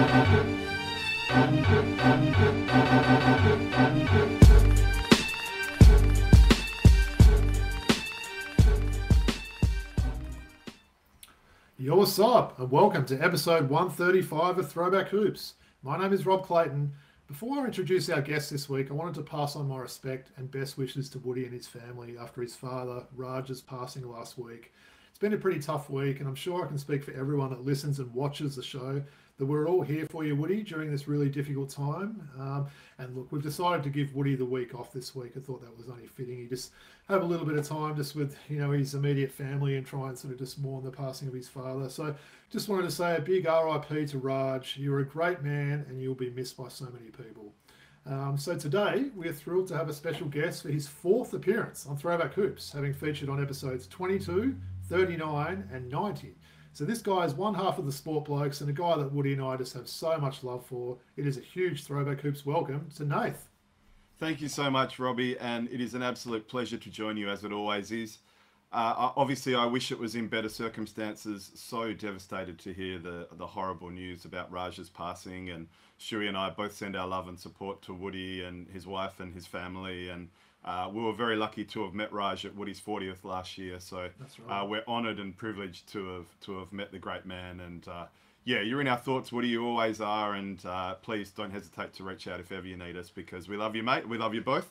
Yo, what's up, and welcome to episode 135 of Throwback Hoops. My name is Rob Clayton. Before I introduce our guest this week, I wanted to pass on my respect and best wishes to Woody and his family after his father, Raj's passing last week. It's been a pretty tough week, and I'm sure I can speak for everyone that listens and watches the show that we're all here for you, Woody, during this really difficult time. And look, we've decided to give Woody the week off this week. I thought that was only fitting. He just have a little bit of time just with, his immediate family and try and sort of just mourn the passing of his father. So just wanted to say a big RIP to Raj. You're a great man and you'll be missed by so many people. So today we're thrilled to have a special guest for his fourth appearance on Throwback Hoops, having featured on episodes 22, 39 and 90. So this guy is one half of the Sport Blokes and a guy that Woody and I just have so much love for. It is a huge Throwback Hoops welcome to Nath. Thank you so much, Robbie, and it is an absolute pleasure to join you, as it always is. Obviously, I wish it was in better circumstances. So devastated to hear the horrible news about Raj's passing, and Shuey and I both send our love and support to Woody and his wife and his family, and we were very lucky to have met Raj at Woody's 40th last year, so that's right. We're honoured and privileged to have met the great man. And yeah, you're in our thoughts, Woody. You always are, and please don't hesitate to reach out if ever you need us, because we love you, mate. We love you both.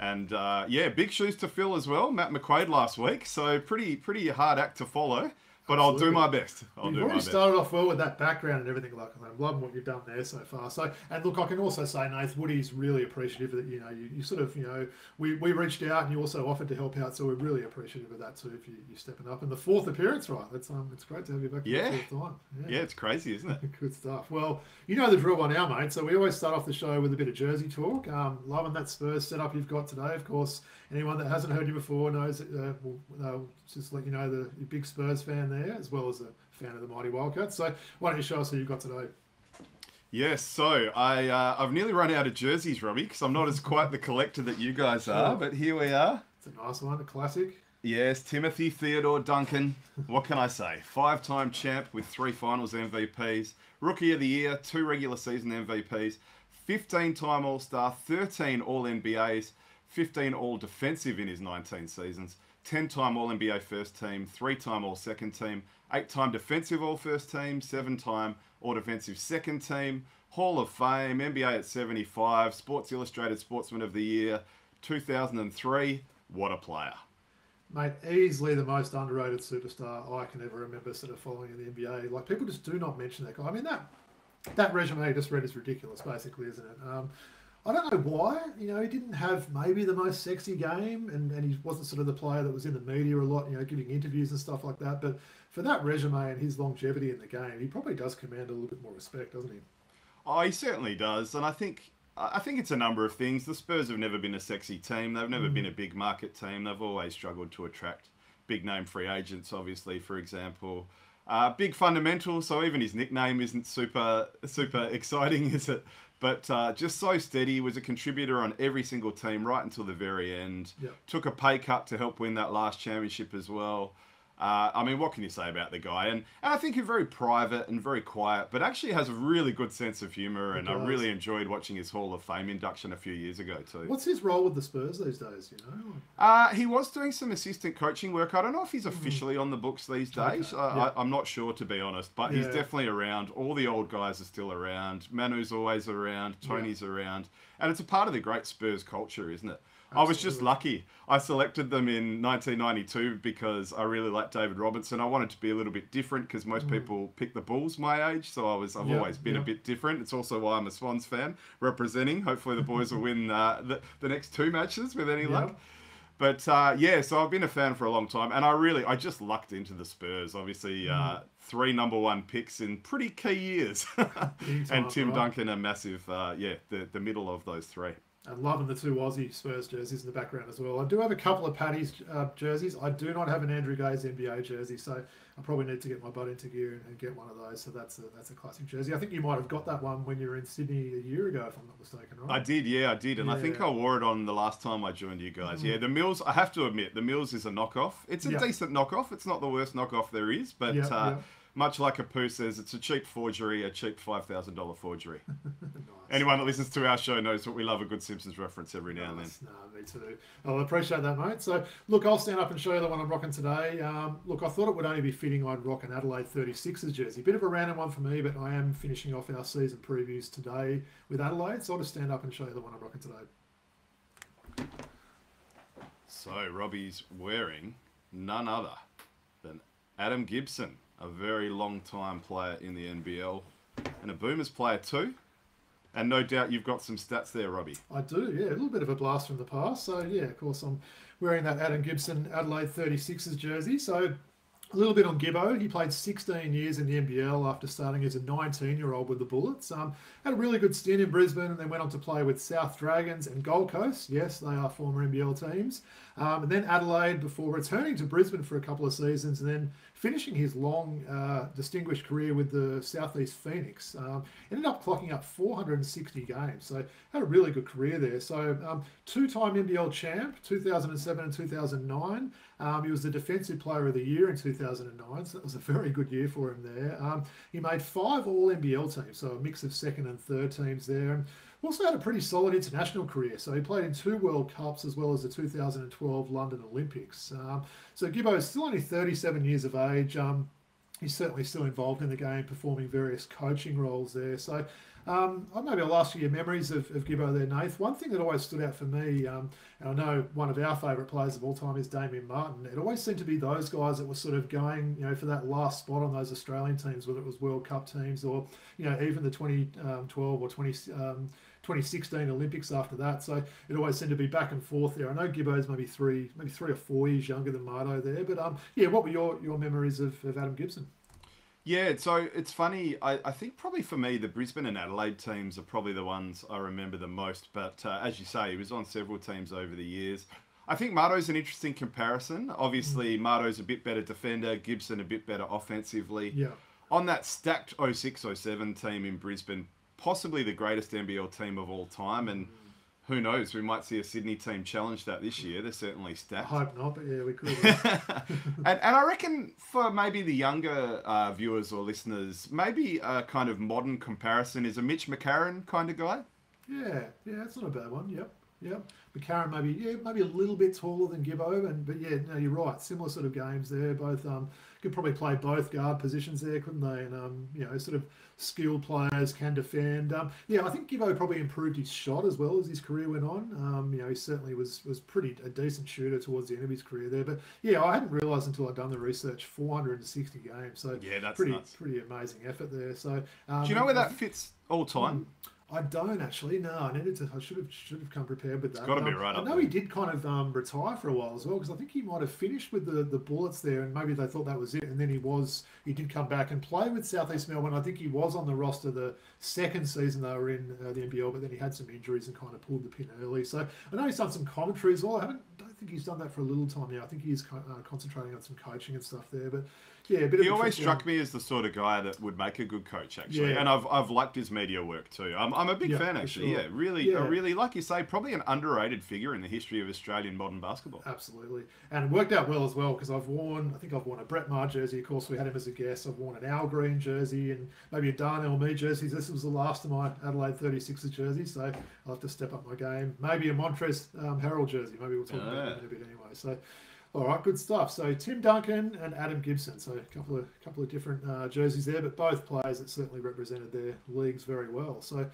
And yeah, big shoes to fill as well. Matt McQuaid last week, so pretty hard act to follow. But Absolutely. I'll do my best. You've already started off well with that background and everything like that. I'm loving what you've done there so far. So, and look, I can also say, Nath, Woody's really appreciative that, you sort of, we reached out and you also offered to help out. So we're really appreciative of that too, if you stepping up. And the fourth appearance, right? It's great to have you back for the fourth time. Yeah, it's crazy, isn't it? Good stuff. Well, you know the drill by now, mate. So we always start off the show with a bit of jersey talk. Loving that Spurs setup you've got today. Of course, anyone that hasn't heard you before knows that, just let you know you're a big Spurs fan there, as well as a fan of the mighty Wildcats. So why don't you show us who you've got today? Yes, so I've nearly run out of jerseys, Robbie, because I'm not as quite the collector that you guys are, but here we are. It's a nice one, a classic. Yes, Timothy Theodore Duncan. What can I say? 5-time champ with 3 finals MVPs, Rookie of the Year, 2 regular season MVPs, 15-time All-Star, 13 All-NBAs, 15 All-Defensive in his 19 seasons, 10-time All-NBA First Team, 3-time All-Second Team, 8-time Defensive All-First Team, 7-time All-Defensive Second Team, Hall of Fame, NBA at 75, Sports Illustrated Sportsman of the Year, 2003. What a player. Mate, easily the most underrated superstar I can ever remember sort of following in the NBA. Like, people just do not mention that guy. I mean, that resume I just read is ridiculous, basically, isn't it? I don't know why. He didn't have maybe the most sexy game, and he wasn't sort of the player that was in the media a lot, giving interviews and stuff like that. But for that resume and his longevity in the game, he probably does command a little bit more respect, doesn't he? Oh, he certainly does. And I think it's a number of things. The Spurs have never been a sexy team. They've never been a big market team. They've always struggled to attract big name free agents, obviously, for example. Big fundamental, so even his nickname isn't super exciting, is it? But just so steady, was a contributor on every single team right until the very end. Yep. Took a pay cut to help win that last championship as well. I mean, what can you say about the guy? And I think he's very private and very quiet, but actually has a really good sense of humour. And I really enjoyed watching his Hall of Fame induction a few years ago too. What's his role with the Spurs these days, He was doing some assistant coaching work. I don't know if he's officially on the books these days. Okay. I'm not sure, to be honest, but he's definitely around. All the old guys are still around. Manu's always around. Tony's around. And it's a part of the great Spurs culture, isn't it? Absolutely. I was just lucky. I selected them in 1992 because I really liked David Robinson. I wanted to be a little bit different because most people pick the Bulls my age, so I've always been a bit different. It's also why I'm a Swans fan, representing. Hopefully the boys will win the next 2 matches with any luck. But so I've been a fan for a long time, and I just lucked into the Spurs. Obviously, 3 number 1 picks in pretty key years, and Tim Duncan a massive, the middle of those 3. And loving the 2 Aussie Spurs jerseys in the background as well. I do have a couple of Paddy's jerseys. I do not have an Andrew Gaze NBA jersey, so I probably need to get my butt into gear and get one of those. So that's a classic jersey. I think you might have got that one when you were in Sydney a year ago, if I'm not mistaken, right? I did. And I think I wore it on the last time I joined you guys. Yeah, the Mills, I have to admit, the Mills is a knockoff. It's a decent knockoff. It's not the worst knockoff there is, but much like Apu says, it's a cheap forgery, a cheap $5,000 forgery. Nice. Anyone that listens to our show knows what we love a good Simpsons reference every now and then. No, me too. I appreciate that, mate. So, look, I'll stand up and show you the one I'm rocking today. Look, I thought it would only be fitting I'd rock an Adelaide 36ers jersey. Bit of a random one for me, but I am finishing off our season previews today with Adelaide, so I'll just stand up and show you the one I'm rocking today. So, Robbie's wearing none other than Adam Gibson, a very long-time player in the NBL, and a Boomers player too. And no doubt you've got some stats there, Robbie. I do, yeah. A little bit of a blast from the past. So, yeah, of course, I'm wearing that Adam Gibson Adelaide 36ers jersey. So, a little bit on Gibbo. He played 16 years in the NBL after starting as a 19-year-old with the Bullets. Had a really good stint in Brisbane and then went on to play with South Dragons and Gold Coast. Yes, they are former NBL teams. And then Adelaide before returning to Brisbane for a couple of seasons and then finishing his long, distinguished career with the Southeast Phoenix. Ended up clocking up 460 games. So had a really good career there. So two-time NBL champ, 2007 and 2009. He was the Defensive Player of the Year in 2009, so that was a very good year for him there. He made 5 All-NBL teams, so a mix of second and third teams there. And also had a pretty solid international career, so he played in 2 World Cups as well as the 2012 London Olympics. So Gibbo is still only 37 years of age. He's certainly still involved in the game, performing various coaching roles there. So maybe I'll ask you your memories of Gibbo there, Nath. One thing that always stood out for me, and I know one of our favourite players of all time is Damien Martin. It always seemed to be those guys that were sort of going, for that last spot on those Australian teams, whether it was World Cup teams or, even the 2012 or 2016 Olympics after that. So it always seemed to be back and forth there. I know Gibbo's maybe three or 4 years younger than Marto there, but what were your memories of Adam Gibson? Yeah, so it's funny. I think probably for me, the Brisbane and Adelaide teams are probably the ones I remember the most. But as you say, he was on several teams over the years. I think Marto's an interesting comparison. Obviously, Marto's a bit better defender, Gibson a bit better offensively. Yeah. On that stacked 06-07 team in Brisbane, possibly the greatest NBL team of all time. And who knows, we might see a Sydney team challenge that this year. They're certainly stacked. I hope not, but yeah, we could. and I reckon for maybe the younger viewers or listeners, maybe a kind of modern comparison is a Mitch McCarron kind of guy. Yeah, that's not a bad one. Yep. McCarron maybe a little bit taller than Gibbo, but yeah, no, you're right. Similar sort of games there. Both could probably play both guard positions there, couldn't they? And sort of skilled players can defend. I think Gibbo probably improved his shot as well as his career went on. He certainly was pretty a decent shooter towards the end of his career there. But yeah, I hadn't realised until I'd done the research 460 games. So yeah, that's nuts. Pretty amazing effort there. So do you know where that fits all time? I don't actually. No, I should have come prepared with that. It's got to be right. I know he did kind of retire for a while as well, because I think he might have finished with the Bullets there, and maybe they thought that was it. And then he did come back and play with Southeast Melbourne. I think he was on the roster the second season they were in the NBL, but then he had some injuries and kind of pulled the pin early. So I know he's done some commentary as well. Don't think he's done that for a little time now. I think he is concentrating on some coaching and stuff there, but. Yeah, he always struck me as the sort of guy that would make a good coach, actually. Yeah. And I've liked his media work too. I'm a big fan, actually. Sure. Really, like you say, probably an underrated figure in the history of Australian modern basketball. Absolutely, and it worked out well as well, because I've worn a Brett Maher jersey. Of course, we had him as a guest. I've worn an Al Green jersey and maybe a Darnell Mee jersey. This was the last of my Adelaide 36ers jerseys, so I'll have to step up my game. Maybe a Montrezl Harrell jersey. Maybe we'll talk about that in a bit anyway. So. All right, good stuff. So Tim Duncan and Adam Gibson. So a couple of different jerseys there, but both players that certainly represented their leagues very well. So,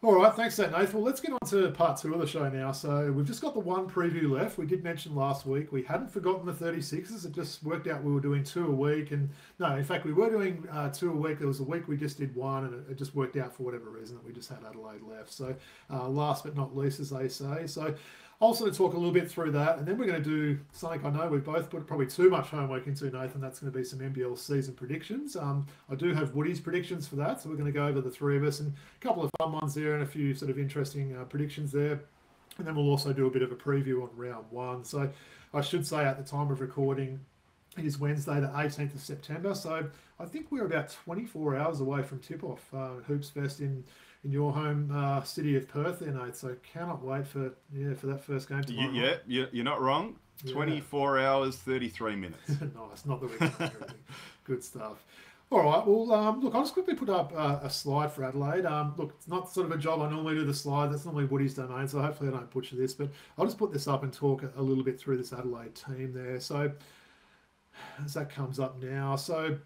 all right, thanks for that, Nath. Well, let's get on to part 2 of the show now. So we've just got the one preview left. We did mention last week we hadn't forgotten the 36ers. It just worked out we were doing 2 a week. And no, in fact, we were doing 2 a week. There was a week we just did 1, and it just worked out for whatever reason that we just had Adelaide left. So last but not least, as they say. So also to talk a little bit through that, and then we're going to do something I know we've both put probably too much homework into, Nathan. That's going to be some NBL season predictions. I do have Woody's predictions for that, so we're going to go over the 3 of us, and a couple of fun ones there and a few sort of interesting predictions there. And then we'll also do a bit of a preview on round 1. So I should say at the time of recording, it is Wednesday, the 18th of September. So I think we're about 24 hours away from tip-off Hoops Fest in your home city of Perth there, Nate. So cannot wait for that first game tomorrow. Yeah, you're not wrong. 24 hours, 33 minutes. Nice, not the weekend. Good stuff. All right. Well, look, I'll just quickly put up a slide for Adelaide. Look, it's not sort of a job I normally do the slide. That's normally Woody's domain, so hopefully I don't butcher this. But I'll just put this up and talk a little bit through this Adelaide team there. So as that comes up now, so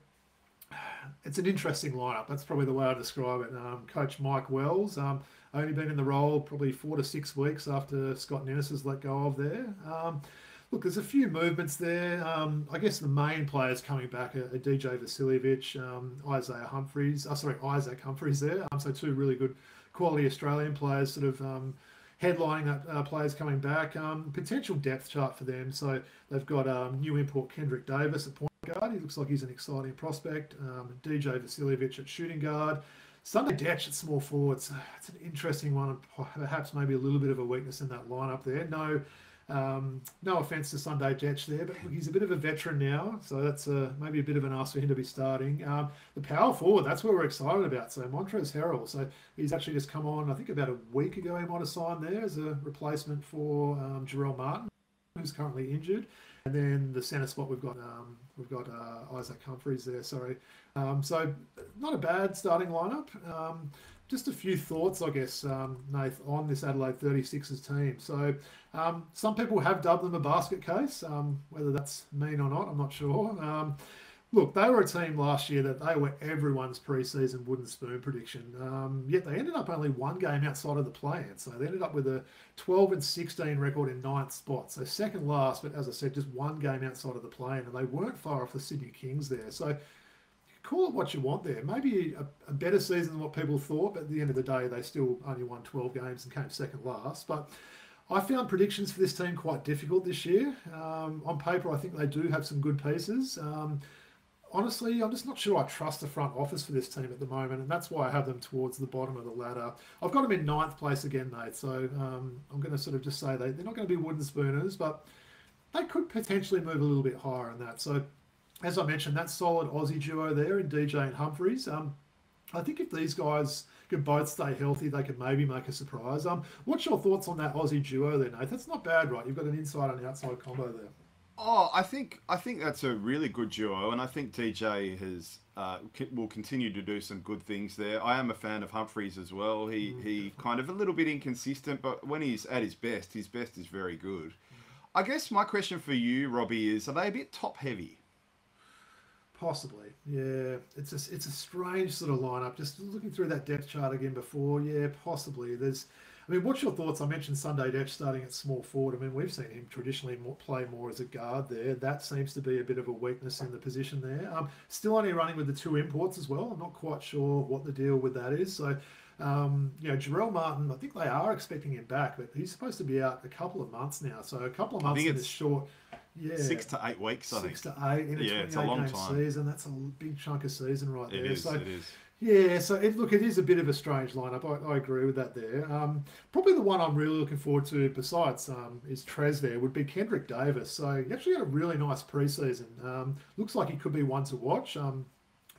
it's an interesting lineup. That's probably the way I describe it. Coach Mike Wells, only been in the role probably 4 to 6 weeks after Scott Nennis has let go of there. Look, there's a few movements there. I guess the main players coming back are DJ Vasiljevic, Isaac Humphries there. So two really good quality Australian players sort of headlining that players coming back. Potential depth chart for them. So they've got new import Kendrick Davis at point guard. He looks like he's an exciting prospect. DJ Vasiljevic at shooting guard. Sunday Detch at small forward. It's an interesting one, and perhaps maybe a little bit of a weakness in that lineup there. No offense to Sunday Detch there, but he's a bit of a veteran now, so that's maybe a bit of an ask for him to be starting. The power forward, that's what we're excited about. So Montrezl Harrell, so he's actually just come on, I think about a week ago he might have signed there as a replacement for Jarrell Martin, who's currently injured. And then the centre spot we've got Isaac Humphries there. Sorry, so not a bad starting lineup. Just a few thoughts, I guess, Nath, on this Adelaide 36ers team. So some people have dubbed them a basket case. Whether that's mean or not, I'm not sure. Look, they were a team last year that they were everyone's pre-season wooden spoon prediction. Yet they ended up only one game outside of the play-in. So they ended up with a 12-16 record in 9th spot. So second last, but as I said, just one game outside of the play-in. And they weren't far off the Sydney Kings there. So call it what you want there. Maybe a better season than what people thought, but at the end of the day, they still only won 12 games and came second last. But I found predictions for this team quite difficult this year. On paper, I think they do have some good pieces. Honestly, I'm just not sure I trust the front office for this team at the moment, and that's why I have them towards the bottom of the ladder. I've got them in 9th place again, mate, so I'm going to sort of just say they're not going to be wooden spooners, but they could potentially move a little bit higher in that. So as I mentioned, that solid Aussie duo there in DJ and Humphries. I think if these guys can both stay healthy, they could maybe make a surprise. What's your thoughts on that Aussie duo there, Nath? That's not bad, right? You've got an inside and outside combo there. Oh, I think that's a really good duo, and I think DJ will continue to do some good things there. I am a fan of Humphries as well. He kind of a little bit inconsistent, but when he's at his best is very good. I guess my question for you, Robbie, is: are they a bit top heavy? Possibly, yeah. It's a strange sort of lineup. Just looking through that depth chart again before, yeah, possibly. What's your thoughts? I mentioned Sunday Detch starting at small forward. We've seen him traditionally play more as a guard there. That seems to be a bit of a weakness in the position there. Still only running with the 2 imports as well. I'm not quite sure what the deal with that is. So, Jarrell Martin, I think they are expecting him back, but he's supposed to be out a couple of months now. So a couple of months in this short. Yeah, 6 to 8 weeks, I think. 6 to 8 in a 28-game season. That's a big chunk of season right there. It is. Yeah, so it is a bit of a strange lineup. I agree with that there. Probably the one I'm really looking forward to, besides is Trez there, would be Kendrick Davis. So he actually had a really nice preseason. Looks like he could be one to watch.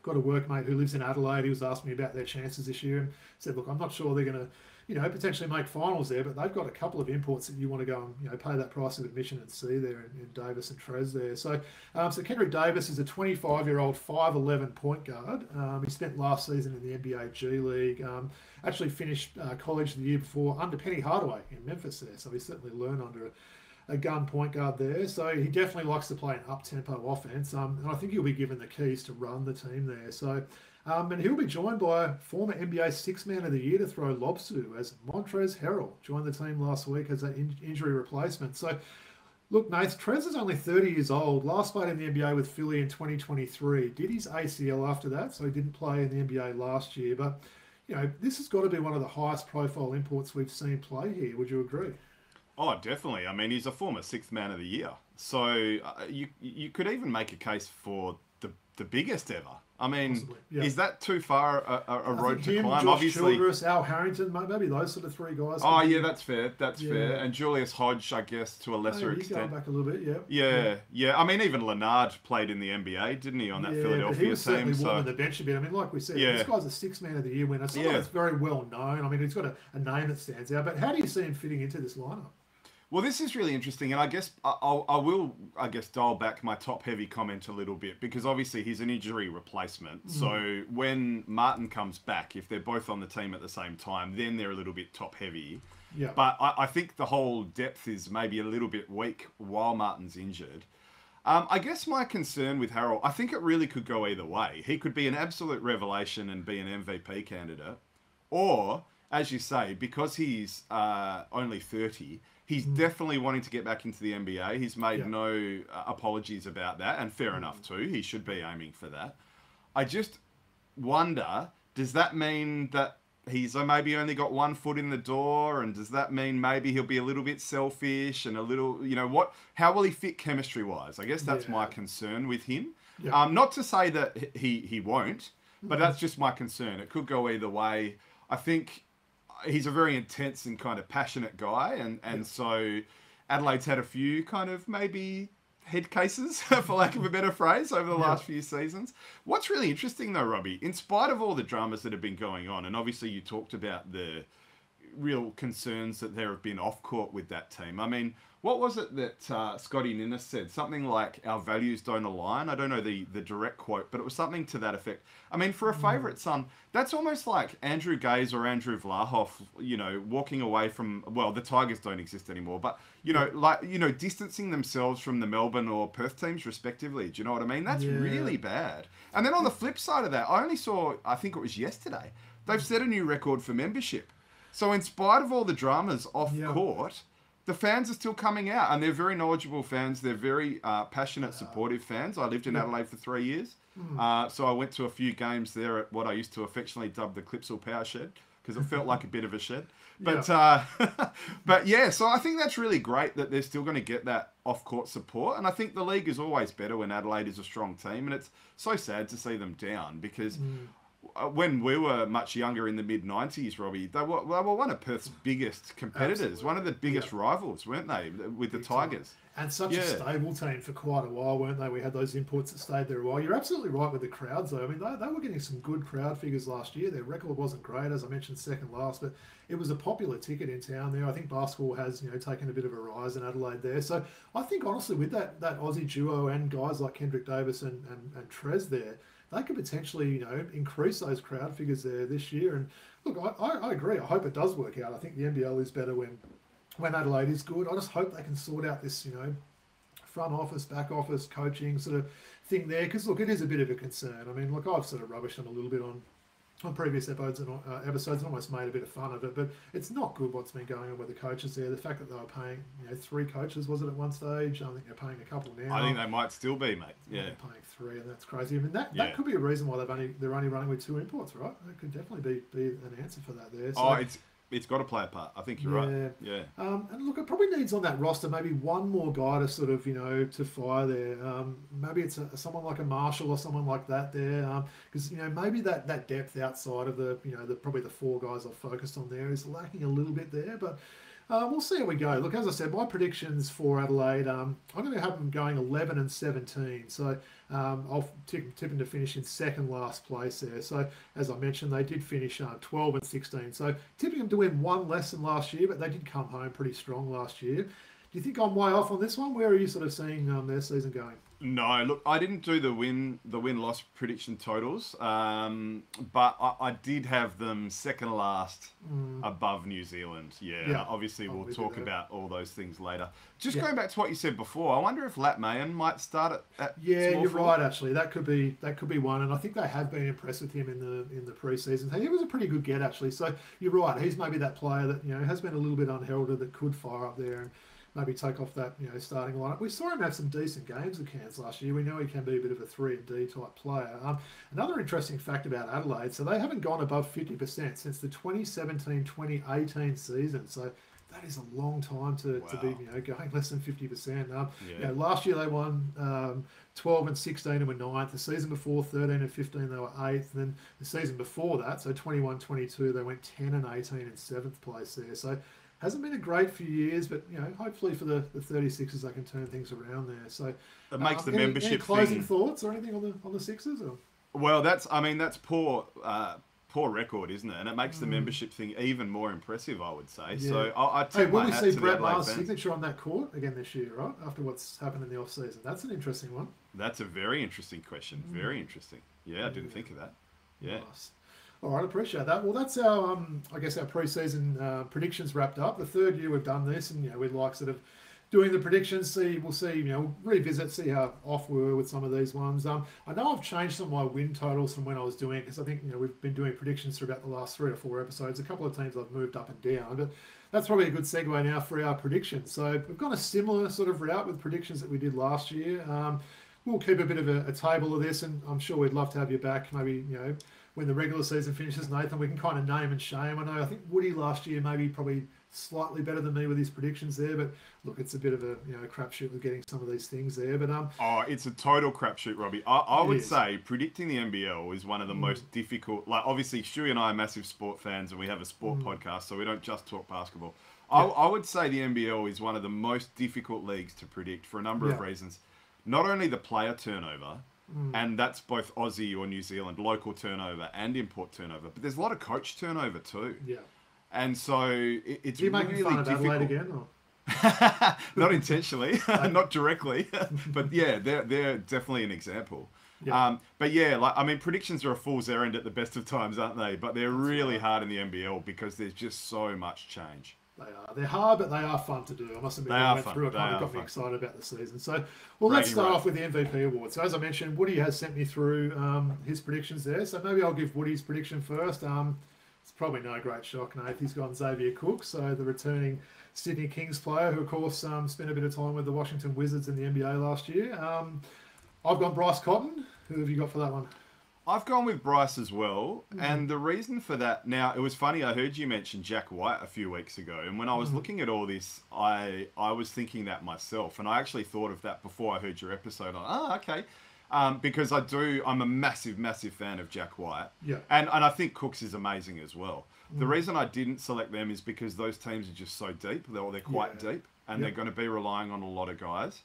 Got a workmate who lives in Adelaide. He was asking me about their chances this year and said, look, I'm not sure they're going to potentially make finals there, but they've got a couple of imports that you want to go and pay that price of admission and see there in Davis and Trez there. So, so Kendrick Davis is a 25-year-old 5'11" point guard. He spent last season in the NBA G League. Actually finished college the year before under Penny Hardaway in Memphis there. So he certainly learned under a gun point guard there. So he definitely likes to play an up-tempo offense. And I think he'll be given the keys to run the team there. So. And he'll be joined by former NBA Sixth Man of the Year to throw lobs to, as Montrezl Harrell joined the team last week as an injury replacement. So, look, Nath, Trez is only 30 years old. Last played in the NBA with Philly in 2023. Did his ACL after that, so he didn't play in the NBA last year. But, this has got to be one of the highest profile imports we've seen play here. Would you agree? Oh, definitely. He's a former Sixth Man of the Year. So you could even make a case for the biggest ever. Is that too far a road to climb? Josh Obviously, Childress, Al Harrington, maybe those sort of 3 guys. Oh, yeah, that's fair. That's fair. And Julius Hodge, I guess, to a lesser extent. He's going back a little bit, Yeah. Even Leonard played in the NBA, didn't he, on that Philadelphia but he was team? So warming the bench a bit. Like we said, this guy's a Sixth Man of the Year winner. Someone that's very well known. He's got a name that stands out. But how do you see him fitting into this lineup? Well, this is really interesting, and I guess I will dial back my top-heavy comment a little bit because obviously he's an injury replacement. So when Martin comes back, if they're both on the team at the same time, then they're a little bit top-heavy. Yeah. But I think the whole depth is maybe a little bit weak while Martin's injured. I guess my concern with Harold, I think it really could go either way. He could be an absolute revelation and be an MVP candidate, or, as you say, because he's only 30. He's definitely wanting to get back into the NBA. He's made no apologies about that, and fair enough too. He should be aiming for that. I just wonder, does that mean that he's maybe only got one foot in the door, and does that mean maybe he'll be a little bit selfish and a little, how will he fit chemistry-wise? I guess that's my concern with him. Yeah. Not to say that he won't, but that's just my concern. It could go either way. I think he's a very intense and kind of passionate guy, and so Adelaide's had a few kind of maybe head cases, for lack of a better phrase, over the last few seasons. What's really interesting though, Robbie, in spite of all the dramas that have been going on, and obviously you talked about the real concerns that there have been off court with that team. I mean, what was it that Scotty Ninnis said? Something like, our values don't align. I don't know the direct quote, but it was something to that effect. I mean, for a favourite son, that's almost like Andrew Gaze or Andrew Vlahoff, walking away from, well, the Tigers don't exist anymore, but, distancing themselves from the Melbourne or Perth teams respectively. Do you know what I mean? That's really bad. And then on the flip side of that, I only saw, I think it was yesterday, they've set a new record for membership. So in spite of all the dramas off court, the fans are still coming out, and they're very knowledgeable fans. They're very passionate, supportive fans. I lived in Adelaide for 3 years. So I went to a few games there at what I used to affectionately dub the Clipsal Power Shed, because it felt like a bit of a shed. But so I think that's really great that they're still going to get that off-court support. And I think the league is always better when Adelaide is a strong team. And it's so sad to see them down because when we were much younger in the mid-90s, Robbie, they were one of Perth's biggest competitors, Absolutely. One of the biggest rivals, weren't they, with the Tigers? And such a stable team for quite a while, weren't they? We had those imports that stayed there a while. You're absolutely right with the crowds, though. I mean, they were getting some good crowd figures last year. Their record wasn't great, as I mentioned, second last, but it was a popular ticket in town there. I think basketball has, taken a bit of a rise in Adelaide there. So I think, honestly, with that Aussie duo and guys like Kendrick Davis and Trez there, they could potentially, increase those crowd figures there this year. And look, I agree. I hope it does work out. I think the NBL is better when Adelaide is good. I just hope they can sort out this, front office, back office, coaching sort of thing there. Because, look, it is a bit of a concern. I mean, look, I've sort of rubbished them a little bit on previous episodes and almost made a bit of fun of it. But it's not good what's been going on with the coaches there. The fact that they were paying, 3 coaches, was it, at one stage? I think they're paying a couple now. I think they might still be, mate. Yeah. They're paying 3, and that's crazy. I mean, that could be a reason why they're only running with 2 imports, right? That could definitely be an answer for that there. So, it's got to play a part. I think you're right. Yeah. And look, it probably needs on that roster maybe one more guy to sort of, to fire there. Maybe it's someone like a Marshall or someone like that there. Because, maybe that depth outside of the probably the 4 guys I've focused on there is lacking a little bit there. But we'll see how we go. Look, as I said, my predictions for Adelaide, I'm going to have them going 11-17. So I'll tip them to finish in second last place there. So as I mentioned, they did finish 12-16. So tipping them to win 1 less than last year, but they did come home pretty strong last year. Do you think I'm way off on this one? Where are you sort of seeing their season going? No, look, I didn't do the win-loss prediction totals, but I did have them second last above New Zealand. Yeah. Obviously we'll talk about all those things later. Just going back to what you said before, I wonder if Lat Mayen might start at you're right. Actually, that could be one, and I think they have been impressed with him in the preseason. He was a pretty good get actually. So you're right. He's maybe that player that has been a little bit unheralded that could fire up there and maybe take off that starting lineup. We saw him have some decent games with Cairns last year. We know he can be a bit of a 3-and-D type player. Another interesting fact about Adelaide, so they haven't gone above 50% since the 2017-2018 season. So that is a long time to be going less than 50%. Last year they won 12-16 and were 9th. The season before, 13-15, they were 8th. And then the season before that, so 21-22, they went 10-18 in 7th place there. So hasn't been a great few years, but hopefully for the 36ers they can turn things around there. So it makes the membership any closing thoughts or anything on the Sixers? Or? Well, that's poor poor record, isn't it? And it makes the membership thing even more impressive, I would say. Yeah. So I Hey, tip will my we hat see to the Brett Adelaide Maher's fans. signature on that court again this year, right? After what's happened in the off-season. That's an interesting one. That's a very interesting question. Very interesting. Yeah, I didn't think of that. Yeah. Nice. All right, appreciate that. Well, that's our, I guess, our pre-season predictions wrapped up. The third year we've done this, and we'd like sort of doing the predictions. We'll see, revisit, see how off we were with some of these ones. I know I've changed some of my win totals from when I was doing it, because I think we've been doing predictions for about the last 3 or 4 episodes. A couple of teams I've moved up and down, but that's probably a good segue now for our predictions. So we've got a similar sort of route with predictions that we did last year. We'll keep a bit of a table of this, and I'm sure we'd love to have you back. Maybe when the regular season finishes, Nathan, we can kind of name and shame. I think Woody last year probably slightly better than me with his predictions there, but look, it's a bit of a crapshoot with getting some of these things there. But it's a total crapshoot, Robbie. I would say predicting the NBL is one of the most difficult. Like, obviously, Stewie and I are massive sport fans, and we have a sport podcast, so we don't just talk basketball. I would say the NBL is one of the most difficult leagues to predict for a number of reasons. Not only the player turnover, and that's both Aussie or New Zealand, local turnover and import turnover, but there's a lot of coach turnover too. Yeah. And so it's really really fun of difficult. Adelaide again? Or? Not intentionally, not directly, but yeah, they're definitely an example. Yeah. But yeah, predictions are a fool's errand at the best of times, aren't they? But they're really hard in the NBL because there's just so much change. They are. They're hard, but they are fun to do. I must admit, I went through it, kind of got me excited about the season. So, let's start off with the MVP award. So, as I mentioned, Woody has sent me through his predictions there. So, maybe I'll give Woody's prediction first. It's probably no great shock, Nath. He's gone Xavier Cook, so the returning Sydney Kings player, who, of course, spent a bit of time with the Washington Wizards in the NBA last year. I've gone Bryce Cotton. Who have you got for that one? I've gone with Bryce as well, and the reason for that, now, it was funny, I heard you mention Jack White a few weeks ago, and when I was looking at all this, I was thinking that myself, and I actually thought of that before I heard your episode. Okay. Because I'm a massive, massive fan of Jack White, and I think Cooks is amazing as well. The reason I didn't select them is because those teams are just so deep, they're quite deep, and they're going to be relying on a lot of guys.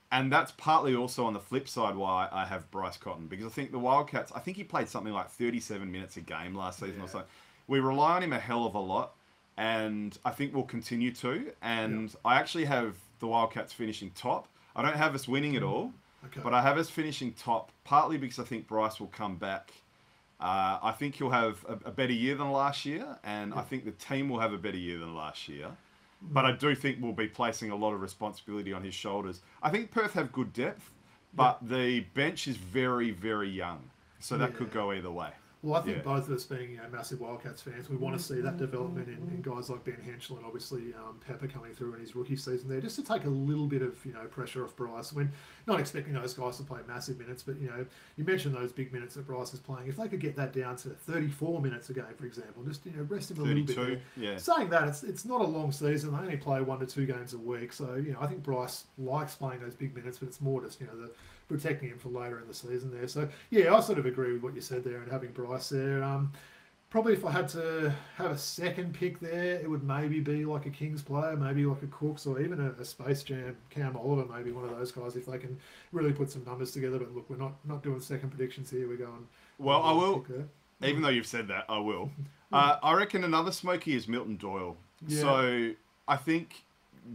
And that's partly also on the flip side why I have Bryce Cotton, because I think the Wildcats, I think he played something like 37 minutes a game last season or something. We rely on him a hell of a lot, and I think we'll continue to. And I actually have the Wildcats finishing top. I don't have us winning it all, but I have us finishing top, partly because I think Bryce will come back. I think he'll have a better year than last year, and I think the team will have a better year than last year. But I do think we'll be placing a lot of responsibility on his shoulders. I think Perth have good depth, but the bench is very, very young. So that could go either way. Well, I think both of us being massive Wildcats fans, we want to see that development in guys like Ben Henschel and obviously Pepper coming through in his rookie season there, just to take a little bit of pressure off Bryce. We're not expecting those guys to play massive minutes, but you mentioned those big minutes that Bryce is playing. If they could get that down to 34 minutes a game, for example, just rest him a little bit. There. Saying that, it's not a long season. They only play 1 to 2 games a week, so I think Bryce likes playing those big minutes, but it's more just the protecting him for later in the season there. So, I sort of agree with what you said there and having Bryce there. Probably if I had to have a second pick there, it would maybe be like a Kings player, maybe like a Cooks or even a Space Jam, Cam Oliver, maybe one of those guys if they can really put some numbers together. But look, we're not doing second predictions here. We're going... Well, I will, even though you've said that, I will. I reckon another smoky is Milton Doyle. Yeah. So I think...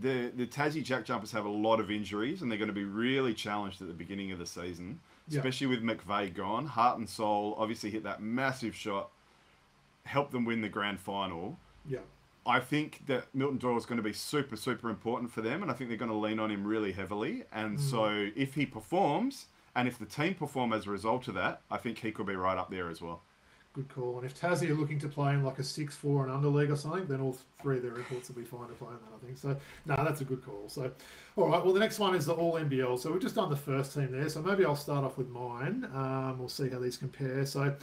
The Tassie Jack Jumpers have a lot of injuries, and they're going to be really challenged at the beginning of the season, especially with McVeigh gone. Heart and Soul obviously hit that massive shot, helped them win the grand final. Yeah, I think that Milton Doyle is going to be super, super important for them, and I think they're going to lean on him really heavily. And so if he performs, and if the team perform as a result of that, I think he could be right up there as well. Good call. And if Tassie are looking to play in like a 6-4 and under league or something, then all 3 of their imports will be fine to play in that, I think. So, no, that's a good call. So, all right. Well, the next one is the All NBL. So we've just done the first team there. So maybe I'll start off with mine. We'll see how these compare. So,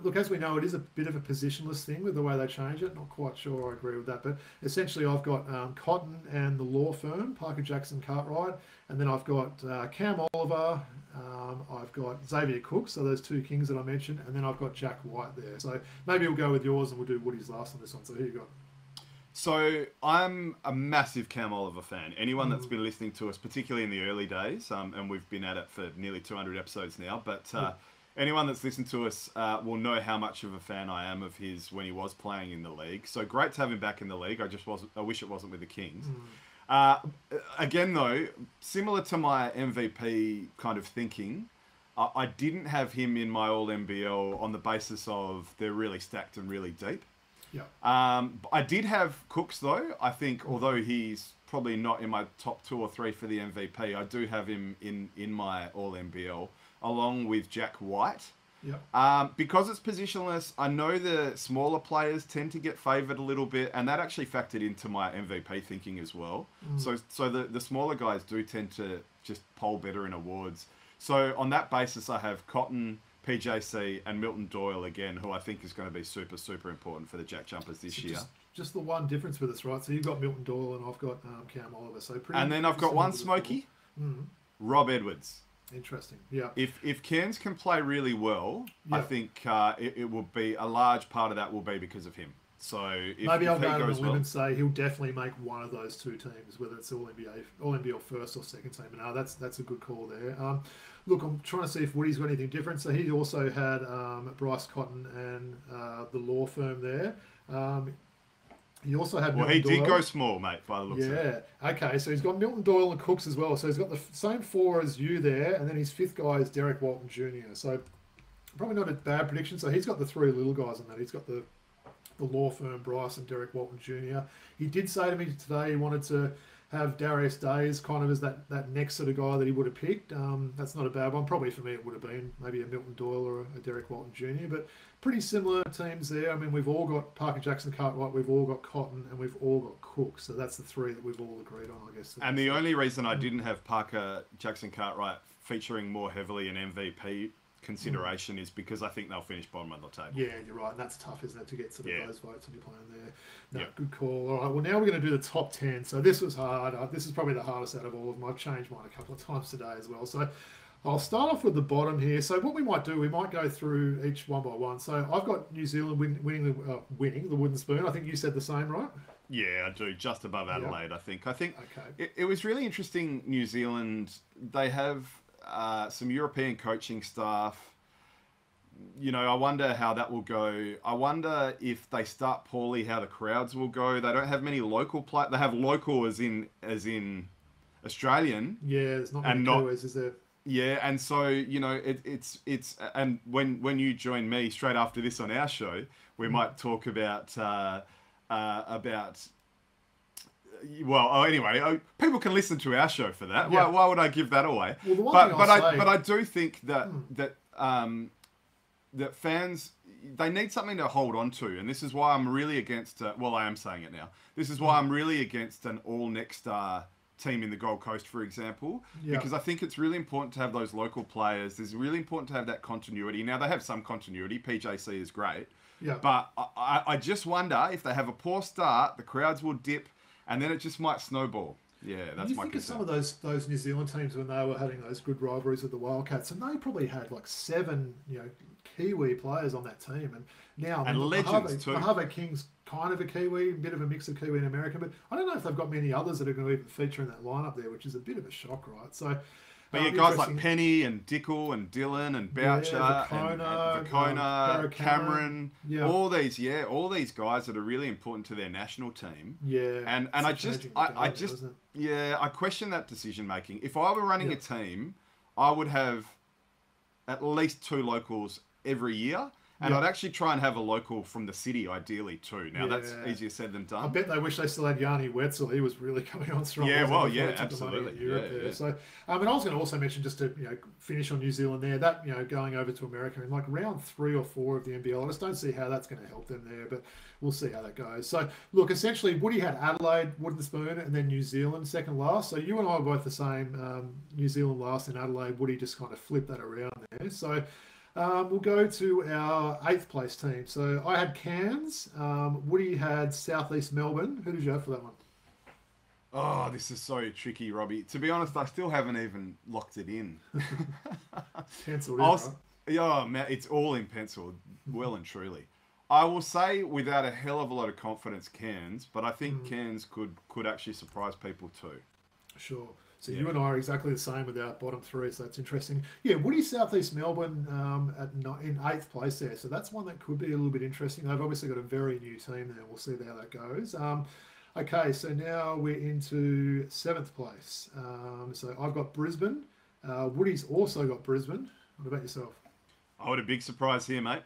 look, as we know, it is a bit of a positionless thing with the way they change it. Not quite sure I agree with that. But essentially, I've got Cotton and the law firm, Parker Jackson Cartwright. And then I've got Cam Oliver. I've got Xavier Cook, so those 2 Kings that I mentioned, and then I've got Jack White there. So maybe we'll go with yours and we'll do Woody's last on this one. So here you go. So I'm a massive Cam Oliver fan. Anyone that's been listening to us, particularly in the early days, and we've been at it for nearly 200 episodes now, but anyone that's listened to us will know how much of a fan I am of his when he was playing in the league. So great to have him back in the league. I wish it wasn't with the Kings. Again, though, similar to my MVP kind of thinking, I didn't have him in my All NBL on the basis of they're really stacked and really deep. Yeah. I did have Cooks, though. I think, although he's probably not in my top 2 or 3 for the MVP, I do have him in my All NBL, along with Jack White. Yeah. Because it's positionless, I know the smaller players tend to get favoured a little bit, and that actually factored into my MVP thinking as well. So the smaller guys do tend to just poll better in awards. So on that basis, I have Cotton, PJC, and Milton Doyle again, who I think is going to be super, super important for the Jack Jumpers this year. Just the one difference with us, right? So you've got Milton Doyle and I've got Cam Oliver. So and then I've got one smoky, Rob Edwards. Interesting. Yeah. If Cairns can play really well, I think it will be a large part of that will be because of him. So maybe I'll go on a limb and say he'll definitely make one of those 2 teams, whether it's All NBL first or second team. And that's a good call there. Look, I'm trying to see if Woody's got anything different. So he also had Bryce Cotton and the law firm there. He also had Milton Doyle. Did go small, mate, by the looks of it. Yeah. Okay, so he's got Milton Doyle and Cooks as well. So he's got the same 4 as you there, and then his 5th guy is Derek Walton Jr. So probably not a bad prediction. So he's got the 3 little guys in that. He's got the law firm, Bryce and Derek Walton Jr. He did say to me today he wanted to have Darius Days kind of as that next sort of guy that he would have picked. That's not a bad one. Probably for me it would have been maybe a Milton Doyle or a Derek Walton Jr. But pretty similar teams there. I mean, we've all got Parker Jackson Cartwright, we've all got Cotton, and we've all got Cook. So that's the 3 that we've all agreed on, I guess. And the only reason I didn't have Parker Jackson Cartwright featuring more heavily in MVP consideration is because I think they'll finish bottom of the table. Yeah, you're right. And that's tough, isn't it, to get sort of those votes when you're playing there. No, good call. All right, well, now we're going to do the top 10. So this was hard. This is probably the hardest out of all of them. I've changed mine a couple of times today as well. So I'll start off with the bottom here. So what we might do, we might go through each one by one. So I've got New Zealand winning the wooden spoon. I think you said the same, right? Yeah, I do. Just above Adelaide, I think. Okay. It was really interesting, New Zealand. They have some European coaching staff. You know, I wonder how that will go. I wonder if they start poorly, how the crowds will go. They don't have many local players. They have local as in Australian. Yeah, there's not many Kiwis, is there? Yeah, and so, you know, it's and when you join me straight after this on our show, we might talk about well, anyway, people can listen to our show for that. Yeah. Why would I give that away? Well, the one thing I do think that that fans, they need something to hold on to, and this is why I'm really against. Well, I am saying it now. This is why I'm really against an all next star team in the Gold Coast, for example, because I think it's really important to have those local players. It's really important to have that continuity. Now, they have some continuity. PJC is great. Yeah. But I just wonder if they have a poor start, the crowds will dip, and then it just might snowball. Yeah, that's my concern. You think of some of those New Zealand teams when they were having those good rivalries with the Wildcats, and they probably had like 7, Kiwi players on that team, and now legends too. Mojave King's kind of a Kiwi, a bit of a mix of Kiwi and American, but I don't know if they've got many others that are going to even feature in that lineup there, which is a bit of a shock, right? So, but guys like Penny and Dickel and Dylan and Boucher and Vacona, Cameron, all these guys that are really important to their national team. Yeah, and I question that decision making. If I were running a team, I would have at least 2 locals every year. And I'd actually try and have a local from the city, ideally, too. Now, that's easier said than done. I bet they wish they still had Yanni Wetzel. He was really coming on strong. Yeah, absolutely. Yeah. So, and I was going to also mention, just to finish on New Zealand there, that going over to America in like round 3 or 4 of the NBL, I just don't see how that's going to help them there, but we'll see how that goes. So, look, essentially, Woody had Adelaide, Wooden Spoon, and then New Zealand second last. So you and I were both the same. New Zealand last and Adelaide. Woody just kind of flipped that around there. So we'll go to our 8th place team. So I had Cairns. Woody had Southeast Melbourne. Who did you have for that one? Oh, this is so tricky, Robbie. To be honest, I still haven't even locked it in. Penciled in, right? Yeah, man, it's all in pencil, well and truly. I will say, without a hell of a lot of confidence, Cairns, but I think Cairns could actually surprise people too. Sure. So you and I are exactly the same with our bottom three, so that's interesting. Yeah, Woody South East Melbourne in 8th place there, so that's one that could be a little bit interesting. They've obviously got a very new team there. We'll see how that goes. Okay, so now we're into 7th place. So I've got Brisbane. Woody's also got Brisbane. What about yourself? Oh, what a big surprise here, mate.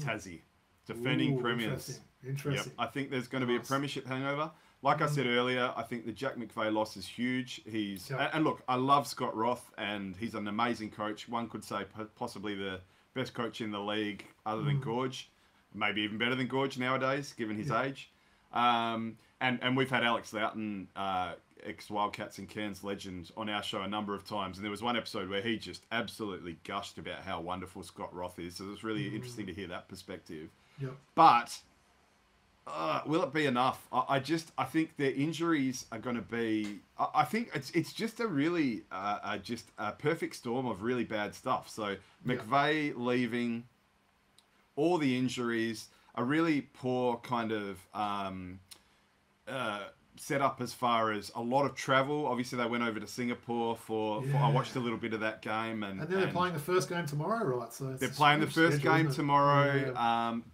Tassie, defending premiers. Interesting. Yep. I think there's going to be a premiership hangover. Like I said earlier, I think the Jack McVeigh loss is huge. And look, I love Scott Roth, and he's an amazing coach. One could say possibly the best coach in the league, other than Gorge, maybe even better than Gorge nowadays, given his age. And we've had Alex Loughton, ex-Wildcats and Cairns legend, on our show a number of times, and there was one episode where he just absolutely gushed about how wonderful Scott Roth is. So it was really interesting to hear that perspective. Yep. But will it be enough? I think their injuries are going to be. I think it's just a really just a perfect storm of really bad stuff. So McVeigh leaving, all the injuries, a really poor kind of set up as far as a lot of travel. Obviously, they went over to Singapore for I watched a little bit of that game, and then they're playing the first game tomorrow, right? So they're playing the first game tomorrow.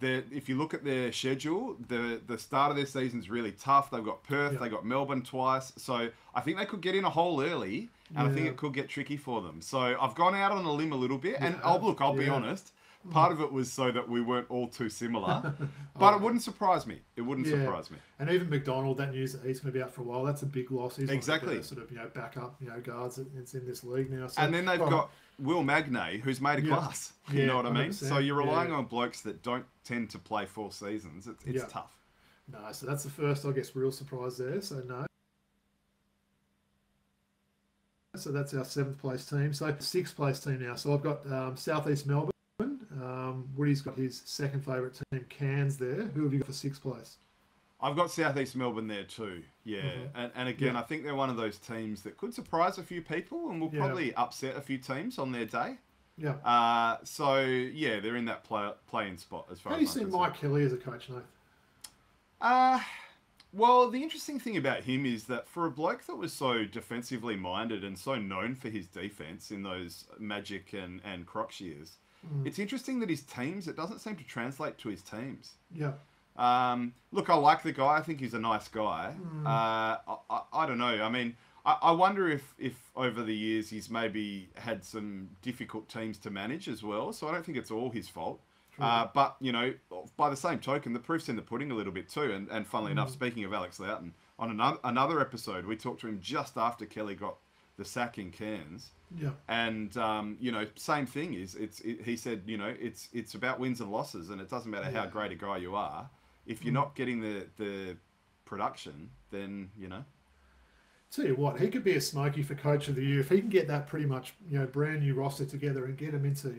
Yeah. If you look at their schedule, the start of their season's really tough. They've got Perth, they got Melbourne twice, so I think they could get in a hole early, and I think it could get tricky for them. So I've gone out on a limb a little bit, and I'll be honest. Part of it was so that we weren't all too similar, but it wouldn't surprise me. It wouldn't surprise me. And even McDonald, that news that he's going to be out for a while, that's a big loss. He's exactly. Sort of backup guards that's in this league now. So, and then they've got Will Magnay, who's made a class. You know what I mean? So you're relying on blokes that don't tend to play full seasons. It's tough. No, so that's the first, I guess, real surprise there. So no. So that's our 7th place team. So 6th place team now. So I've got South East Melbourne. Woody's got his second favourite team, Cairns, there. Who have you got for 6th place? I've got South East Melbourne there too. Yeah. And again, I think they're one of those teams that could surprise a few people and will probably upset a few teams on their day. Yeah. So, they're in that play-in spot as far as How do you see Mike Kelly as a coach, Nath? Well, the interesting thing about him is that for a bloke that was so defensively minded and so known for his defence in those Magic and Crocs years, it's interesting that his teams, it doesn't seem to translate to his teams. Yeah. Look, I like the guy. I think he's a nice guy. I don't know. I mean, I wonder if over the years he's maybe had some difficult teams to manage as well. So I don't think it's all his fault. But, by the same token, the proof's in the pudding a little bit too. And funnily enough, speaking of Alex Loughton, on another episode, we talked to him just after Kelly got the sack in Cairns. Yeah. And, same thing he said, it's about wins and losses, and it doesn't matter how great a guy you are. If you're not getting the production, then, Tell you what, he could be a smoky for Coach of the Year. If he can get that pretty much, brand new roster together and get him into,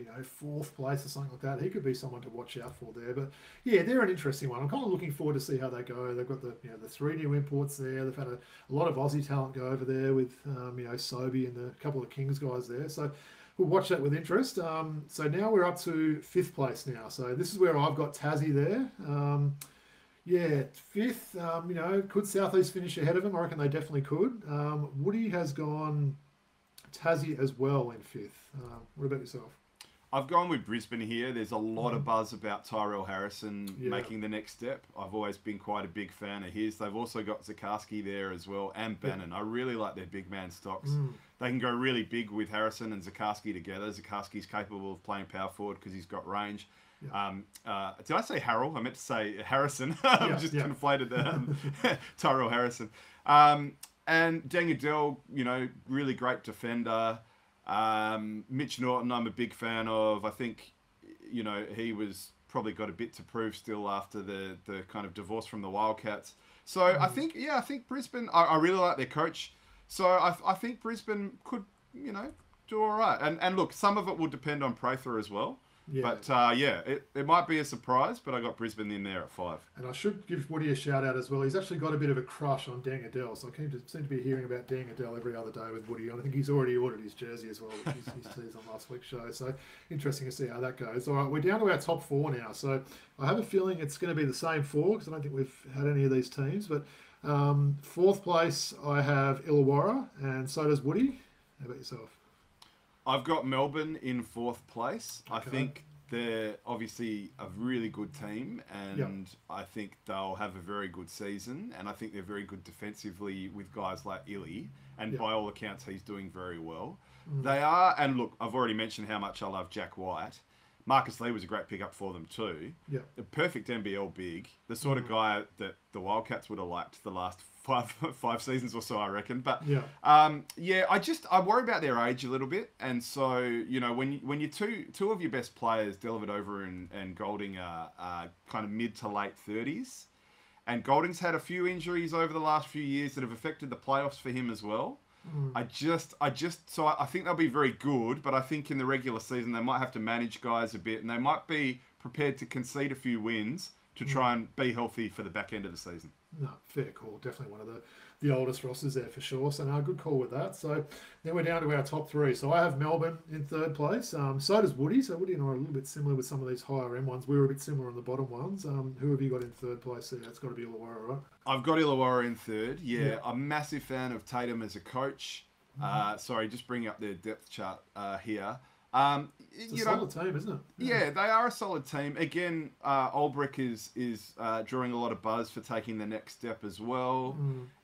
4th place or something like that, he could be someone to watch out for there. But yeah, they're an interesting one. I'm kind of looking forward to see how they go. They've got the 3 new imports there. They've had a lot of Aussie talent go over there with, Sobey and a couple of Kings guys there. So we'll watch that with interest. So now we're up to 5th place now. So this is where I've got Tassie there. 5th, could Southeast finish ahead of them? I reckon they definitely could. Woody has gone Tassie as well in 5th. What about yourself? I've gone with Brisbane here. There's a lot of buzz about Tyrell Harrison making the next step. I've always been quite a big fan of his. They've also got Zikarsky there as well, and Bannon. I really like their big man stocks. They can go really big with Harrison and Zikarsky together. Zikarsky's capable of playing power forward because he's got range. Did I say Harrell? I meant to say Harrison. I've just conflated Tyrell Harrison. And Deng Adel, really great defender. Mitch Norton, I'm a big fan of. I think, he was probably got a bit to prove still after the kind of divorce from the Wildcats. So I think Brisbane, I really like their coach. So I think Brisbane could, do all right. And look, some of it will depend on Prather as well. Yeah. But, it might be a surprise, but I got Brisbane in there at 5. And I should give Woody a shout-out as well. He's actually got a bit of a crush on Deng Adel, so I seem to be hearing about Deng Adel every other day with Woody. I think he's already ordered his jersey as well, which he teased on last week's show. So interesting to see how that goes. All right, we're down to our top 4 now. So I have a feeling it's going to be the same 4 because I don't think we've had any of these teams. But Fourth place, I have Illawarra, and so does Woody. How about yourself? I've got Melbourne in fourth place. I Okay. think they're obviously a really good team, and I think they'll have a very good season. And I think they're very good defensively with guys like Illy, and by all accounts, he's doing very well. They are, and look, I've already mentioned how much I love Jack White. Marcus Lee was a great pickup for them too. Yeah. A perfect NBL big, the sort of guy that the Wildcats would have liked the last five seasons or so, I reckon. But I worry about their age a little bit, and so when you two of your best players, Dellavedova and Golding, are kind of mid to late 30s, and Golding's had a few injuries over the last few years that have affected the playoffs for him as well. I think they'll be very good, but I think in the regular season they might have to manage guys a bit, and they might be prepared to concede a few wins to try and be healthy for the back end of the season. No, fair call. Definitely one of the oldest rosters there for sure. So, no, good call with that. So, then we're down to our top three. So, I have Melbourne in third place. So does Woody. So, Woody and I are a little bit similar with some of these higher end ones. We were a bit similar on the bottom ones. Who have you got in third place there? That's got to be Illawarra, right? I've got Illawarra in third. Yeah, I'm a massive fan of Tatum as a coach. Sorry, just bringing up their depth chart here. It's a solid team, isn't it? Yeah, they are a solid team. Again, Olbrich is drawing a lot of buzz for taking the next step as well.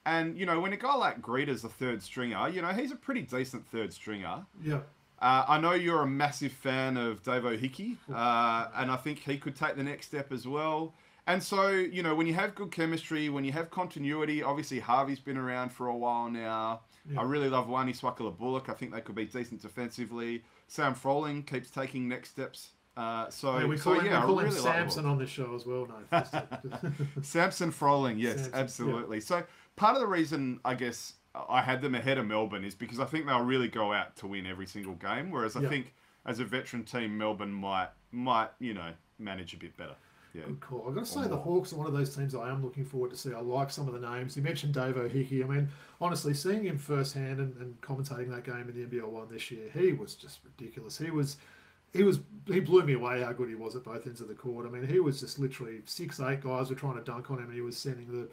And, when a guy like Greeta's a third stringer, he's a pretty decent third stringer. Yeah. I know you're a massive fan of Dave O'Hickey, and I think he could take the next step as well. And so, when you have good chemistry, when you have continuity, obviously Harvey's been around for a while now. Yeah. I really love Wani Swakala Bullock. I think they could be decent defensively. Sam Froling keeps taking next steps. We call him Samson on this show as well. No, Samson Froling, yes, Samson, absolutely. Yeah. So part of the reason, I guess, I had them ahead of Melbourne is because I think they'll really go out to win every single game. Whereas I think as a veteran team, Melbourne might manage a bit better. Yeah. Good call. I've got to say the Hawks are one of those teams I am looking forward to see. I like some of the names. You mentioned Dave O'Hickey. I mean, honestly, seeing him firsthand and commentating that game in the NBL 1 this year, he was just ridiculous. He blew me away how good he was at both ends of the court. I mean, he was just literally 6'8" guys were trying to dunk on him, and he was sending the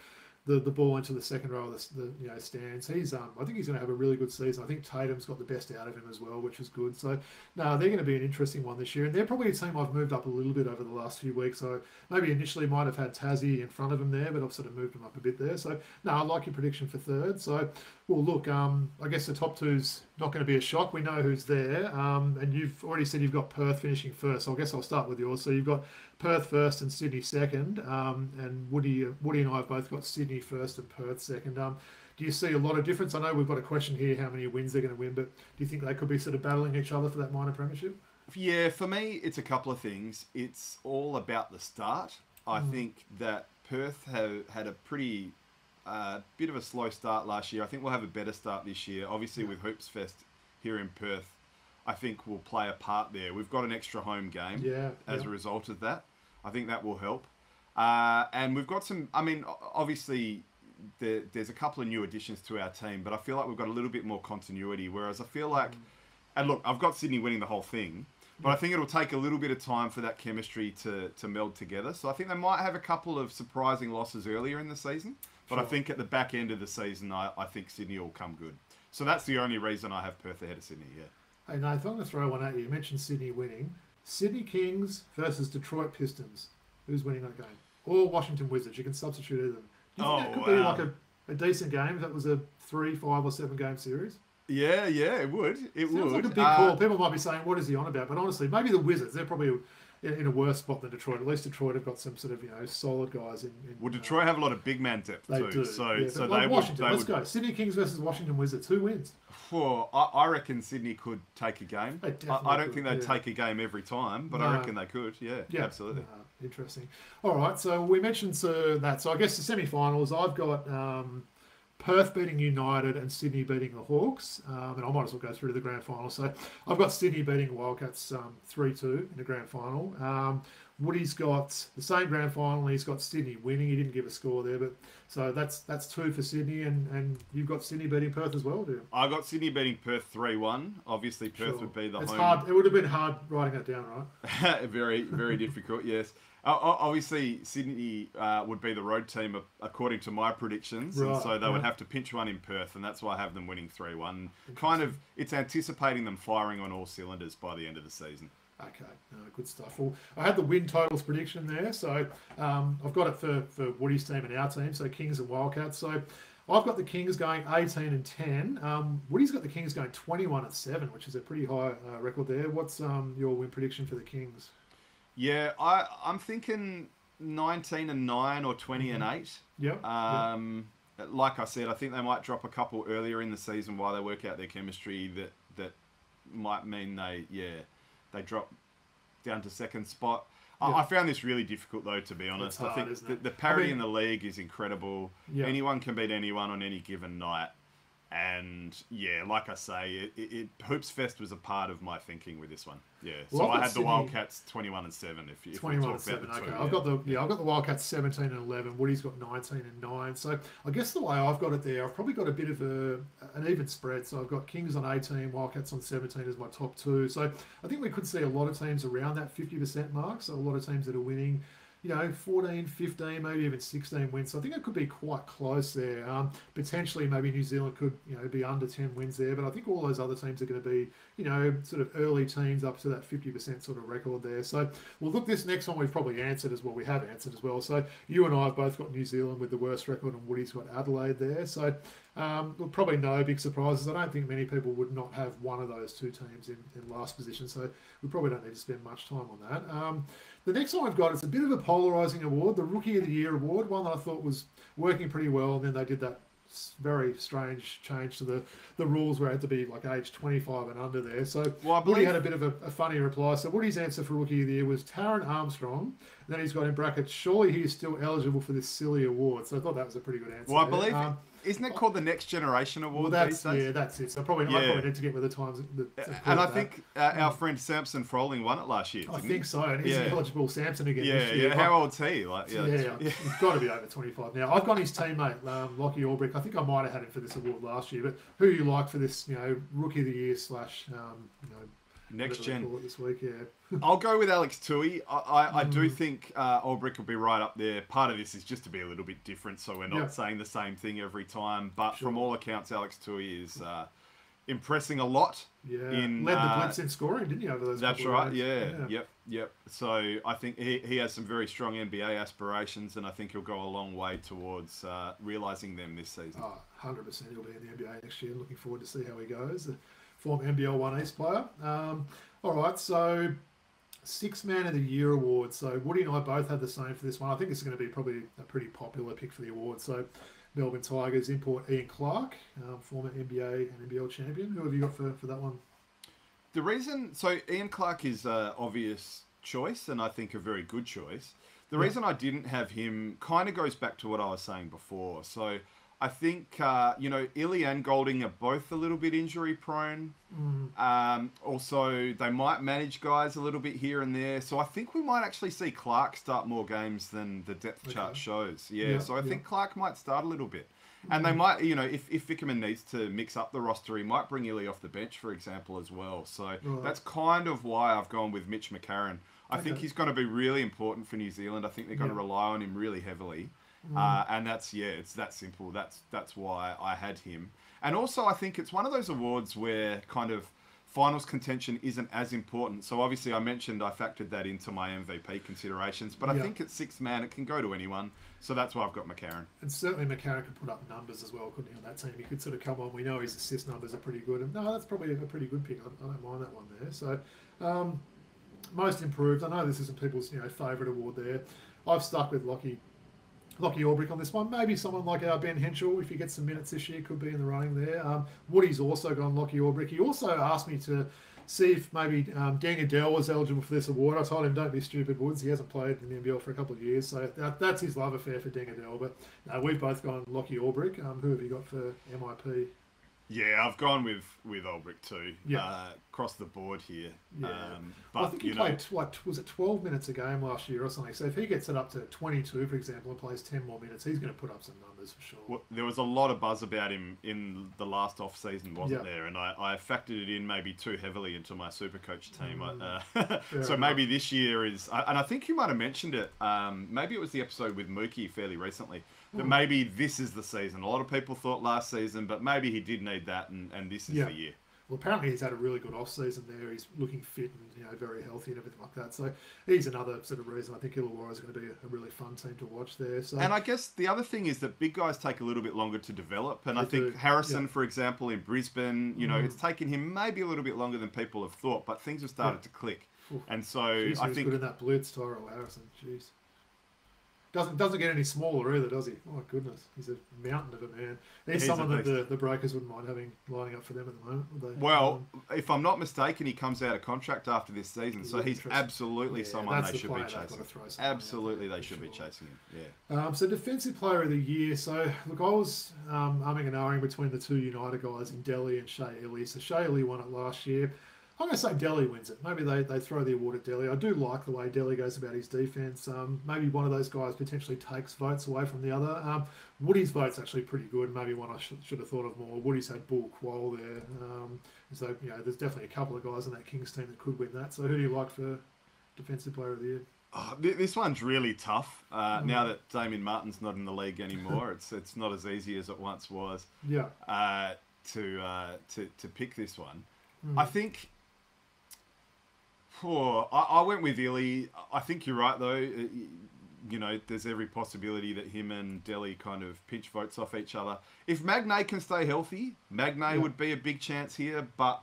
ball into the second row of the stands. He's I think he's going to have a really good season. I think Tatum's got the best out of him as well, which is good. So no, they're going to be an interesting one this year, and they're probably a team I've moved up a little bit over the last few weeks. So maybe initially might have had Tassie in front of him there, but I've sort of moved them up a bit there. So no, I like your prediction for third. So well, look, I guess the top two's not going to be a shock. We know who's there, and you've already said you've got Perth finishing first. So I guess I'll start with yours. So you've got Perth first and Sydney second, and Woody and I have both got Sydney first and Perth second. Do you see a lot of difference? I know we've got a question here, how many wins they're going to win, but do you think they could be sort of battling each other for that minor premiership? Yeah, for me, it's a couple of things. It's all about the start. I think that Perth have had a pretty bit of a slow start last year. I think we'll have a better start this year. Obviously, with Hoops Fest here in Perth, I think will play a part there. We've got an extra home game as a result of that. I think that will help. And we've got some, I mean, obviously there's a couple of new additions to our team, but I feel like we've got a little bit more continuity, whereas I feel like, and look, I've got Sydney winning the whole thing, but I think it'll take a little bit of time for that chemistry to meld together. So I think they might have a couple of surprising losses earlier in the season, but I think at the back end of the season, I think Sydney will come good. So that's the only reason I have Perth ahead of Sydney, Hey, Nath, I'm going to throw one at you. You mentioned Sydney winning. Sydney Kings versus Detroit Pistons. Who's winning that game? Or Washington Wizards. You can substitute either of them. Do you think that could be like a decent game if that was a 3, 5 or 7 game series? Yeah, it would. It Sounds would. like a big call. People might be saying, what is he on about? But honestly, maybe the Wizards, they're probably in a worse spot than Detroit. At least Detroit have got some sort of, solid guys. Well, Detroit have a lot of big man depth they too. Do. So like they Washington, would. Let's go. Sydney Kings versus Washington Wizards. Who wins? I reckon Sydney could take a game. I don't think they'd take a game every time, but I reckon they could. Yeah, absolutely. Interesting. All right, so we mentioned that. So I guess the semi-finals, I've got Perth beating United and Sydney beating the Hawks. And I might as well go through to the grand final. So I've got Sydney beating Wildcats 3-2 in the grand final. Woody's got the same grand final. He's got Sydney winning. He didn't give a score there, but so that's 2 for Sydney, and you've got Sydney beating Perth as well, do you? I got Sydney beating Perth 3-1. Obviously, Perth would be the home. Hard. It would have been hard writing that down, right? Very, very difficult. Yes. Obviously, Sydney would be the road team according to my predictions, Right, and so they would have to pinch one in Perth, and that's why I have them winning 3-1. Kind of, it's anticipating them firing on all cylinders by the end of the season. Okay, good stuff. Well, I had the win totals prediction there, so I've got it for Woody's team and our team, so Kings and Wildcats. So I've got the Kings going 18-10. Woody's got the Kings going 21-7, which is a pretty high record there. What's your win prediction for the Kings? Yeah, I'm thinking 19-9 or 20-8. Yep. Like I said, I think they might drop a couple earlier in the season while they work out their chemistry. That might mean they drop down to second spot. Yep. I found this really difficult, though, to be honest. Hard, I think the parity in the league is incredible. Yep. Anyone can beat anyone on any given night. And, yeah, like I say, Hoops Fest was a part of my thinking with this one. Yeah, well, so I had the Wildcats 21-7. If 21-7. Okay, I've got the Wildcats 17-11. Woody's got 19-9. So I guess the way I've got it there, I've probably got a bit of an even spread. So I've got Kings on 18, Wildcats on 17 as my top two. So I think we could see a lot of teams around that 50% mark. So a lot of teams that are winning, 14, 15, maybe even 16 wins. So I think it could be quite close there. Potentially, maybe New Zealand could, be under 10 wins there. But I think all those other teams are going to be, sort of early teams up to that 50% sort of record there. So, well, look, this next one we've probably answered as well. We have answered as well. So you and I have both got New Zealand with the worst record, and Woody's got Adelaide there. So we'll probably no big surprises. I don't think many people would not have one of those two teams in last position. So we probably don't need to spend much time on that. The next one I've got is a bit of a polarising award, the Rookie of the Year award, one that I thought was working pretty well, and then they did that very strange change to the rules where it had to be like age 25 and under there. So Woody had a bit of a funny reply. So Woody's answer for Rookie of the Year was Taron Armstrong. And then he's got in brackets, surely he is still eligible for this silly award. So I thought that was a pretty good answer. Well, I believe... Isn't it called the Next Generation Award? Well, that's it. So I probably need to get with the times. And I think our friend Samson Froling won it last year. I think so, and he's eligible Samson again this year. Yeah. How old's he? He's got to be over 25 now. I've got his teammate Lockie Albrick. I think I might have had him for this award last year. But who you like for this, Rookie of the Year / Next Gen this week? Yeah. I'll go with Alex Tui. I do think Albrick will be right up there. Part of this is just to be a little bit different, so we're not saying the same thing every time. But from all accounts, Alex Tui is impressing a lot. Yeah, led the Blitz in scoring, didn't he, over those That's right, Yep. So I think he has some very strong NBA aspirations, and I think he'll go a long way towards realising them this season. 100% he'll be in the NBA next year. Looking forward to see how he goes. Former NBL 1 East player. All right, so 6 Man of the Year award. So Woody and I both had the same for this one. I think it's going to be probably a pretty popular pick for the award. So Melbourne Tigers import Ian Clark, former NBA and NBL champion. Who have you got for that one? The reason, so Ian Clark is an obvious choice, and I think a very good choice. The reason I didn't have him kind of goes back to what I was saying before. So I think, Illy and Golding are both a little bit injury prone. Also, they might manage guys a little bit here and there. So I think we might actually see Clark start more games than the depth chart shows. So I think Clark might start a little bit. And they might, if Vickerman needs to mix up the roster, he might bring Illy off the bench, for example, as well. So that's kind of why I've gone with Mitch McCarron. I think he's going to be really important for New Zealand. I think they're going to rely on him really heavily. And it's that simple. That's why I had him. And also, I think it's one of those awards where kind of finals contention isn't as important. So obviously, I mentioned I factored that into my MVP considerations. But I think at 6 man, it can go to anyone. So that's why I've got McCarron. And certainly McCarron could put up numbers as well, couldn't he, on that team? He could sort of come on. We know his assist numbers are pretty good. And no, that's probably a pretty good pick. I don't mind that one there. So most improved. I know this isn't people's favourite award there. I've stuck with Lockie Albrick on this one. Maybe someone like our Ben Henschel, if he gets some minutes this year, could be in the running there. Woody's also gone Lockie Albrick. He also asked me to see if maybe Dan Adele was eligible for this award. I told him, don't be stupid, Woods. He hasn't played in the NBL for a couple of years, so that's his love affair for Dan Adele. But no, we've both gone Lockie Albrick. Who have you got for MIP? Yeah, I've gone with Albrick too. across the board here. Yeah. But I think he played, was it 12 minutes a game last year or something? So if he gets it up to 22, for example, and plays 10 more minutes, he's going to put up some numbers for sure. Well, there was a lot of buzz about him in the last off-season, wasn't there? And I factored it in maybe too heavily into my Supercoach team. So maybe this year is... And I think you might have mentioned it. Maybe it was the episode with Mookie fairly recently. That maybe this is the season. A lot of people thought last season, but maybe he did need that, and this is the year. Well, apparently he's had a really good off-season there. He's looking fit and very healthy and everything like that. So he's another sort of reason I think Illawarra is going to be a really fun team to watch there. So, and I guess the other thing is that big guys take a little bit longer to develop. And I think Harrison, for example, in Brisbane, it's taken him maybe a little bit longer than people have thought, but things have started to click. Oof. And so I think good in that blitz, Tyrell Harrison. Jeez. Doesn't get any smaller either, does he? Oh my goodness, he's a mountain of a man. He's someone that the Breakers wouldn't mind having lining up for them at the moment, would they? Well, if I'm not mistaken, he comes out of contract after this season, so he's absolutely someone they should be chasing. Absolutely, they should be chasing him. Yeah. So defensive player of the year. So look, I was umming and ahhing between the two United guys in Delhi and Shea Ili. So Shea Ili won it last year. I'm going to say Delhi wins it. Maybe they throw the award at Delhi. I do like the way Delhi goes about his defence. Maybe one of those guys potentially takes votes away from the other. Woody's vote's actually pretty good. Maybe one I should have thought of more. Woody's had Bull Quoll there. So, there's definitely a couple of guys in that Kings team that could win that. So who do you like for Defensive Player of the Year? Oh, this one's really tough. Now that Damien Martin's not in the league anymore, it's not as easy as it once was. Yeah. To pick this one, I think. I went with Ili. I think you're right, though. There's every possibility that him and Delhi kind of pinch votes off each other. If Magnay can stay healthy, Magnay would be a big chance here, but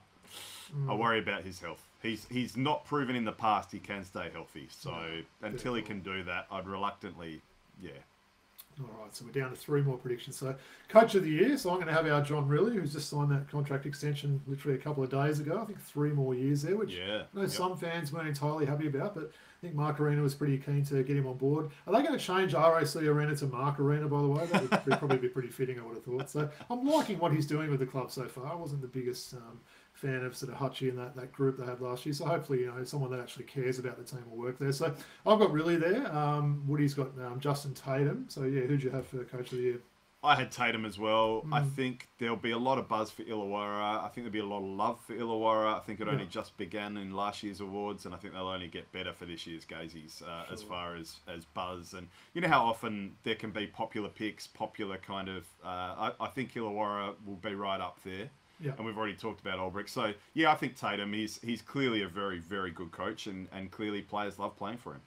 I worry about his health. He's not proven in the past he can stay healthy. So until he can do that, I'd reluctantly, All right, so we're down to 3 more predictions. So, Coach of the Year. So I'm going to have our John Riley, who's just signed that contract extension literally a couple of days ago. I think 3 more years there, which I know some fans weren't entirely happy about, but I think Mark Arena was pretty keen to get him on board. Are they going to change RAC Arena to Mark Arena, by the way? That would probably be pretty fitting, I would have thought. So I'm liking what he's doing with the club so far. I wasn't the biggest fan of sort of Hutchie and that group they had last year. So hopefully, someone that actually cares about the team will work there. So I've got Riley there. Woody's got Justin Tatum. So who'd you have for Coach of the Year? I had Tatum as well. I think there'll be a lot of buzz for Illawarra. I think there'll be a lot of love for Illawarra. I think it only just began in last year's awards, and I think they'll only get better for this year's Gazies as far as buzz. And you know how often there can be popular picks, popular kind of... I think Illawarra will be right up there. Yeah. And we've already talked about Olbrich. So, I think Tatum, he's clearly a very, very good coach, and clearly players love playing for him.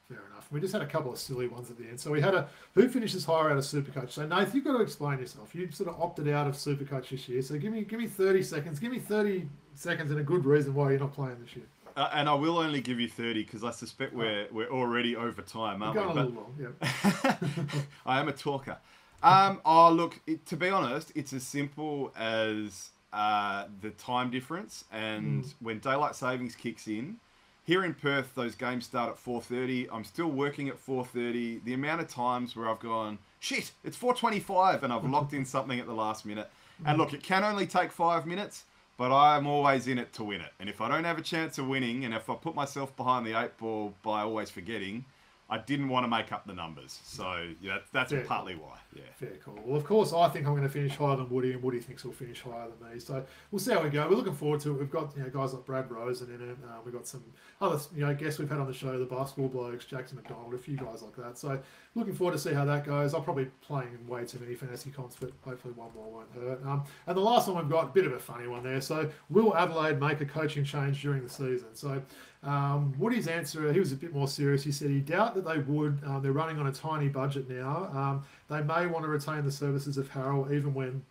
Fair enough. We just had a couple of silly ones at the end. So we had who finishes higher out of Supercoach. So Nath, you've got to explain yourself. You sort of opted out of Supercoach this year. So give me 30 seconds. Give me 30 seconds and a good reason why you're not playing this year. And I will only give you 30 because I suspect we're already over time, aren't we? Going a little long, yeah. I am a talker. Look, to be honest, it's as simple as the time difference, and when daylight savings kicks in. Here in Perth, those games start at 4:30. I'm still working at 4:30. The amount of times where I've gone, shit, it's 4:25, and I've locked in something at the last minute. And look, it can only take 5 minutes, but I'm always in it to win it. And if I don't have a chance of winning, and if I put myself behind the 8 ball by always forgetting, I didn't want to make up the numbers. So, that's partly why. Yeah. Fair call. Well, of course, I think I'm going to finish higher than Woody, and Woody thinks he'll finish higher than me. So we'll see how we go. We're looking forward to it. We've got guys like Brad Rosen in it. We've got some other guests we've had on the show, the Basketball Blokes, Jackson McDonald, a few guys like that. So looking forward to see how that goes. I'll probably playing in way too many fantasy comps, but hopefully one more won't hurt. And the last one we've got, a bit of a funny one there. So will Adelaide make a coaching change during the season? So Woody's answer, he was a bit more serious. He said he doubt that they would. They're running on a tiny budget now. They may want to retain the services of Harrell even when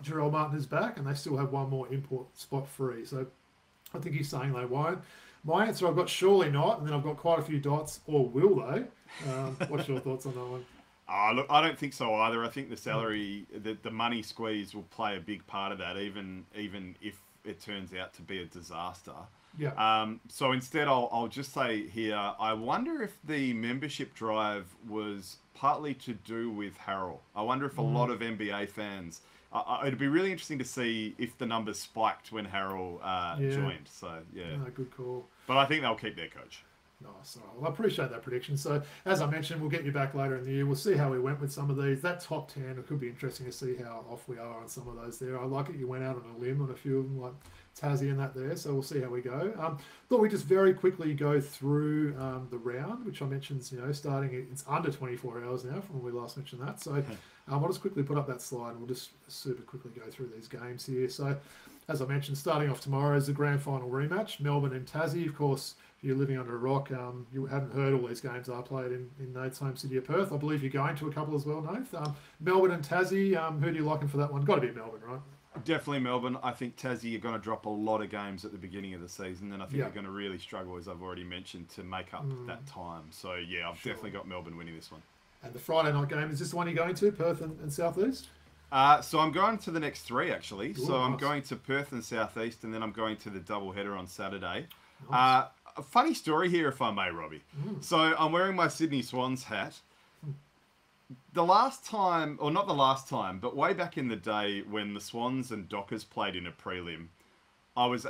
Jarrell Martin is back, and they still have one more import spot free. So I think he's saying they won't. My answer, I've got surely not, and then I've got quite a few dots, or will they? What's your thoughts on that one? Look, I don't think so either. I think the salary, the money squeeze will play a big part of that, even if it turns out to be a disaster. Yeah. So instead, I'll just say here, I wonder if the membership drive was partly to do with Harrell. I wonder if a lot of NBA fans. It'd be really interesting to see if the numbers spiked when Harrell joined. So yeah, no, good call. But I think they'll keep their coach. Nice. All right. Well, I appreciate that prediction. So, as I mentioned, we'll get you back later in the year. We'll see how we went with some of these. That top 10, it could be interesting to see how off we are on some of those there. I like it. You went out on a limb on a few of them, like Tassie and that there. So, we'll see how we go. Thought we just very quickly go through the round, which I mentioned, starting, it's under 24 hours now from when we last mentioned that. So, I'll just quickly put up that slide and we'll just super quickly go through these games here. So, as I mentioned, starting off tomorrow is the grand final rematch, Melbourne and Tassie. Of course, if you're living under a rock, you haven't heard all these games are played in Nath's home city of Perth. I believe you're going to a couple as well, Nath. Melbourne and Tassie, who do you like for that one? Got to be Melbourne, right? Definitely Melbourne. I think Tassie are going to drop a lot of games at the beginning of the season, and I think they're going to really struggle, as I've already mentioned, to make up that time. So, yeah, I've definitely got Melbourne winning this one. And the Friday night game, is this the one you're going to, Perth and South East? So I'm going to the next three, actually. Ooh, so I'm nice. going to Perth and South East, and then I'm going to the doubleheader on Saturday. Nice. A funny story here, if I may, Robbie. So I'm wearing my Sydney Swans hat. The last time, or not the last time, but way back in the day when the Swans and Dockers played in a prelim, I was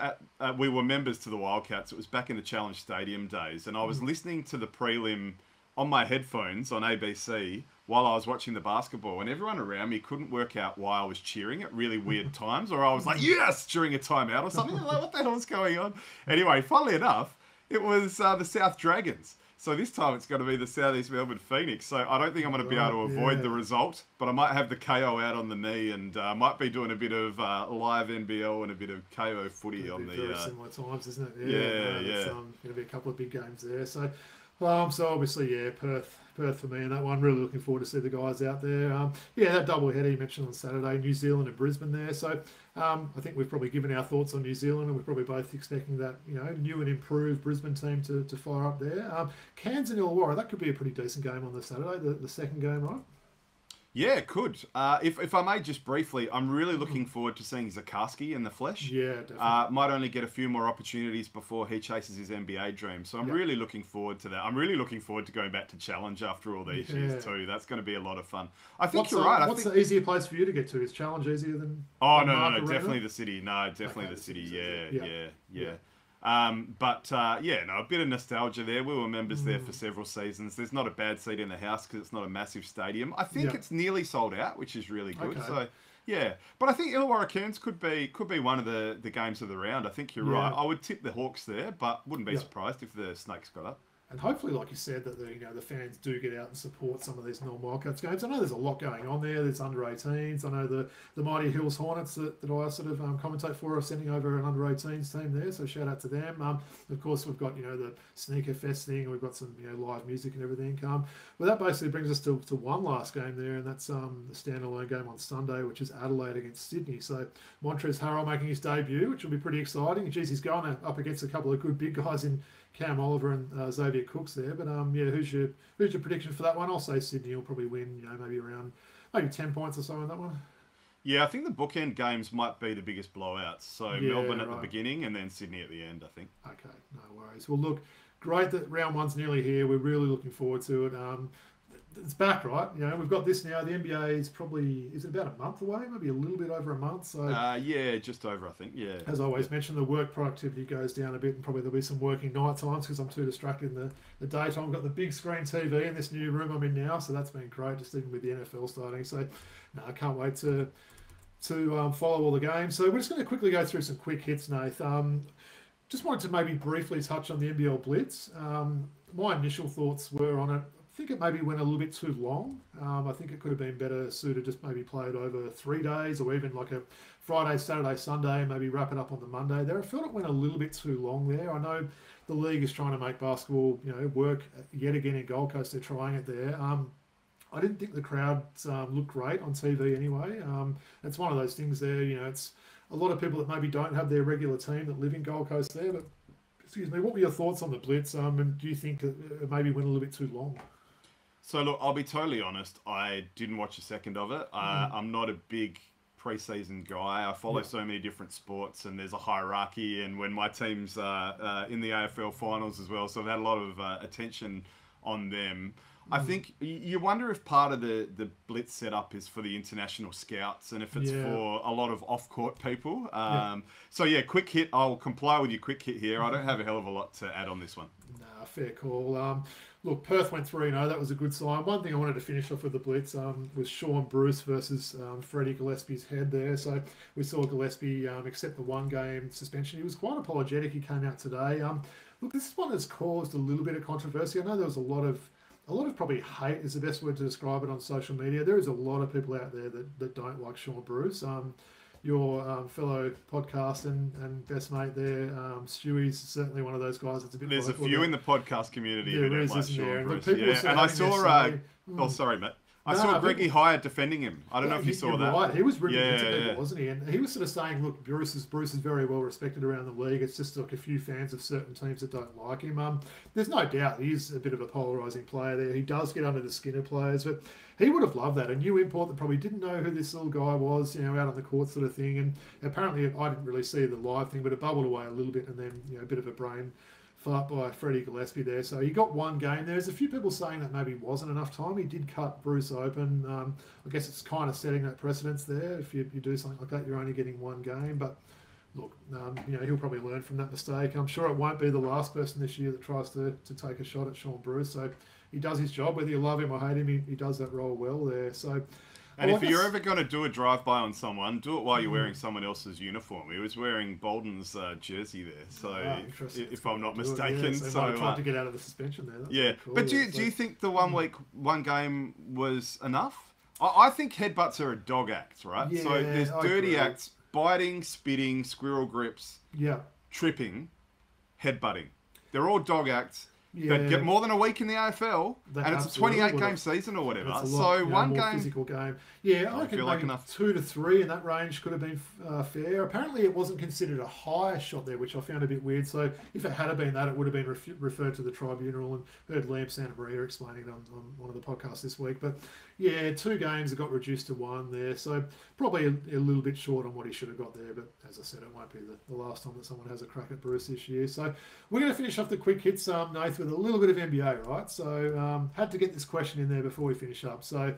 we were members to the Wildcats. It was back in the Challenge Stadium days, and I was listening to the prelim on my headphones on ABC while I was watching the basketball, and everyone around me couldn't work out why I was cheering at really weird times, or I was like, yes, during a timeout or something. I'm like, what the hell is going on? Anyway, funnily enough, it was the South Dragons. So this time it's going to be the South East Melbourne Phoenix. So I don't think I'm going to be able to avoid the result, but I might have the KO out on the knee, and might be doing a bit of live NBL and a bit of KO footy on the... Very similar times, isn't it? Yeah. It's going to be a couple of big games there. So obviously, Perth for me in that one. Really looking forward to see the guys out there. That double header you mentioned on Saturday, New Zealand and Brisbane there. So I think we've probably given our thoughts on New Zealand, and we're probably both expecting that new and improved Brisbane team to fire up there. Cairns and Illawarra, that could be a pretty decent game on the Saturday, the second game, right? Yeah, it could. If I may just briefly, I'm really looking forward to seeing Zakarski in the flesh. Yeah, definitely. Might only get a few more opportunities before he chases his NBA dream. So I'm really looking forward to that. I'm really looking forward to going back to Challenge after all these years too. That's going to be a lot of fun. I think you're right. What's the easier place for you to get to? Is Challenge easier than... Oh, no, definitely the city. No, definitely the city. Yeah. A bit of nostalgia there. We were members there for several seasons. There's not a bad seat in the house because it's not a massive stadium. I think it's nearly sold out, which is really good. Okay. So, yeah. But I think Illawarra Cairns could be one of the games of the round. I think you're right. I would tip the Hawks there, but wouldn't be surprised if the Snakes got up. And hopefully, like you said, that the fans do get out and support some of these non-Wildcats games. I know there's a lot going on there. There's under-18s. I know the Mighty Hills Hornets that I sort of commentate for are sending over an under-18s team there, so shout out to them. Of course, we've got the Sneaker Fest thing. We've got some live music and everything. Well, that basically brings us to one last game there, and that's the standalone game on Sunday, which is Adelaide against Sydney. So Montrezl Harrell making his debut, which will be pretty exciting. Geez, he's going up against a couple of good big guys in Cam Oliver and Xavier Cooks there, but who's your prediction for that one? I'll say Sydney will probably win, maybe around 10 points or so in that one. Yeah, I think the bookend games might be the biggest blowouts. So Melbourne at the beginning and then Sydney at the end, I think. Okay, no worries. Well, look, great that round one's nearly here. We're really looking forward to it. It's back, right? We've got this now. The NBA is it about a month away? Maybe a little bit over a month. So just over, I think. Yeah. As I always mentioned, the work productivity goes down a bit, and probably there'll be some working night times because I'm too distracted in the daytime. I've got the big screen TV in this new room I'm in now, so that's been great. Just even with the NFL starting, so I can't wait to follow all the games. So we're just going to quickly go through some quick hits, Nath. Just wanted to maybe briefly touch on the NBL Blitz. My initial thoughts were on it. I think it maybe went a little bit too long. I think it could have been better suited just maybe played over 3 days or even like a Friday, Saturday, Sunday, and maybe wrap it up on the Monday there. I felt it went a little bit too long there. I know the league is trying to make basketball, work yet again in Gold Coast. They're trying it there. I didn't think the crowds looked great on TV anyway. It's one of those things there, it's a lot of people that maybe don't have their regular team that live in Gold Coast there. But, excuse me, what were your thoughts on the Blitz? And do you think it maybe went a little bit too long? So, look, I'll be totally honest. I didn't watch a second of it. I'm not a big preseason guy. I follow so many different sports, and there's a hierarchy. And when my team's in the AFL finals as well, so I've had a lot of attention on them. I think you wonder if part of the Blitz setup is for the international scouts and if it's for a lot of off-court people. So, yeah, quick hit. I'll comply with your quick hit here. I don't have a hell of a lot to add on this one. Nah, fair call. Look, Perth went 3-0. That was a good sign. One thing I wanted to finish off with the Blitz was Sean Bruce versus Freddie Gillespie's head there. So we saw Gillespie accept the one-game suspension. He was quite apologetic. He came out today. Look, this is one that's caused a little bit of controversy. I know there was a lot of probably hate is the best word to describe it on social media. There is a lot of people out there that don't like Sean Bruce. Your fellow podcast and best mate there, Stewie's certainly one of those guys that's a bit... There's a few in the podcast community that don't like Sean Bruce. Yeah. And I saw... Oh, sorry, Matt. I saw Greggy Hyatt defending him. I don't know if you saw that. Right. He was ripping into people, wasn't he? And he was sort of saying, look, Bruce is very well respected around the league. It's just like a few fans of certain teams that don't like him. There's no doubt he's a bit of a polarising player there. He does get under the skin of players, but he would have loved that. A new import that probably didn't know who this little guy was, out on the court sort of thing. And apparently, I didn't really see the live thing, but it bubbled away a little bit, and then a bit of a brain fart by Freddie Gillespie there. So he got one game. There's a few people saying that maybe wasn't enough time. He did cut Bruce open. I guess it's kind of setting that precedence there. If you do something like that, you're only getting one game. But look, he'll probably learn from that mistake. I'm sure it won't be the last person this year that tries to take a shot at Sean Bruce. So he does his job. Whether you love him or hate him, he does that role well there. So... And if you're ever going to do a drive-by on someone, do it while you're wearing someone else's uniform. He was wearing Bolden's jersey there, so if I'm not mistaken. So I tried to get out of the suspension there. That's cool. But do you think the 1 week, one game was enough? I think headbutts are a dog act, right? Yeah, so there's dirty acts, biting, spitting, squirrel grips, tripping, headbutting. They're all dog acts. That get more than a week in the AFL, and it's a 28-game season or whatever. So one game, physical game. Yeah, I feel like enough. 2 to 3 in that range could have been fair. Apparently, it wasn't considered a high shot there, which I found a bit weird. So if it had been that, it would have been referred to the tribunal. And heard Liam Santa Maria explaining it on one of the podcasts this week. But yeah, 2 games that got reduced to 1 there. So probably a little bit short on what he should have got there. But as I said, it won't be the last time that someone has a crack at Bruce this year. So we're going to finish off the quick hits, Nath, with a little bit of NBA, right? So had to get this question in there before we finish up. So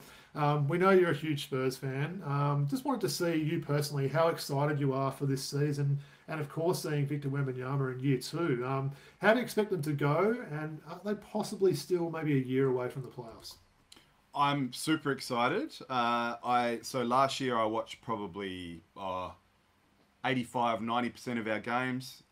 we know you're a huge Spurs fan. Just wanted to see you personally, how excited you are for this season, and of course seeing Victor Wembanyama in year 2. How do you expect them to go, and are they possibly still maybe a year away from the playoffs? I'm super excited. So last year I watched probably 85-90% of our games.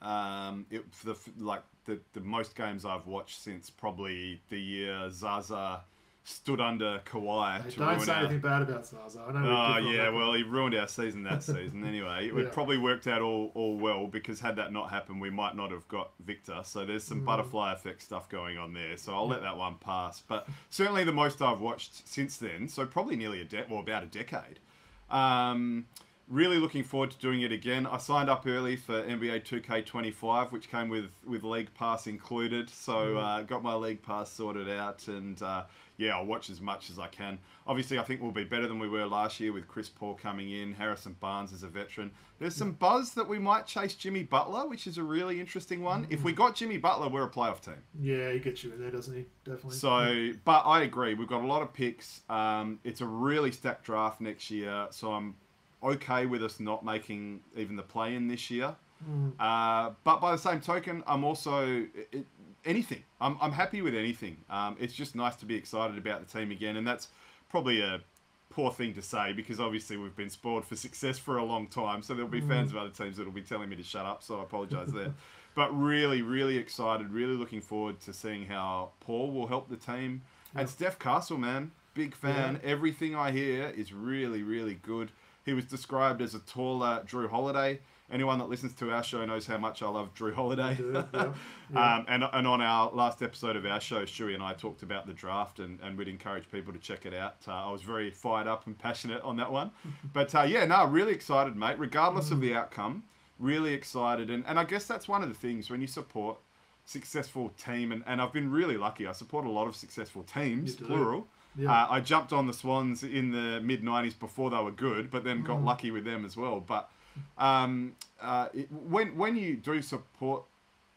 The most games I've watched since probably the year Zaza stood under Kawhi. Don't say anything bad about Zaza. I know. Well, he ruined our season that season anyway. It probably worked out all well, because had that not happened, we might not have got Victor. So there's some butterfly effect stuff going on there. So I'll let that one pass. But certainly the most I've watched since then, so probably nearly about a decade. Really looking forward to doing it again. I signed up early for NBA 2K25, which came with League Pass included. So got my League Pass sorted out, and I'll watch as much as I can. Obviously, I think we'll be better than we were last year with Chris Paul coming in, Harrison Barnes as a veteran. There's some buzz that we might chase Jimmy Butler, which is a really interesting one. If we got Jimmy Butler, we're a playoff team. Yeah, he gets you in there, doesn't he? Definitely. So, but I agree. We've got a lot of picks. It's a really stacked draft next year, so I'm okay with us not making even the play-in this year. But by the same token, I'm also... anything. I'm happy with anything. It's just nice to be excited about the team again, and that's probably a poor thing to say, because obviously we've been spoiled for success for a long time, so there'll be fans of other teams that'll be telling me to shut up, so I apologise there. But really, really excited, really looking forward to seeing how Paul will help the team. And Steph Castle, man, big fan. Everything I hear is really, really good. He was described as a taller Drew Holiday. Anyone that listens to our show knows how much I love Drew Holiday. And on our last episode of our show, Stewie and I talked about the draft, and we'd encourage people to check it out. I was very fired up and passionate on that one. But really excited, mate, regardless of the outcome. Really excited. And I guess that's one of the things when you support successful team, and I've been really lucky. I support a lot of successful teams, plural. I jumped on the Swans in the mid-90s before they were good, but then got lucky with them as well. But when you do support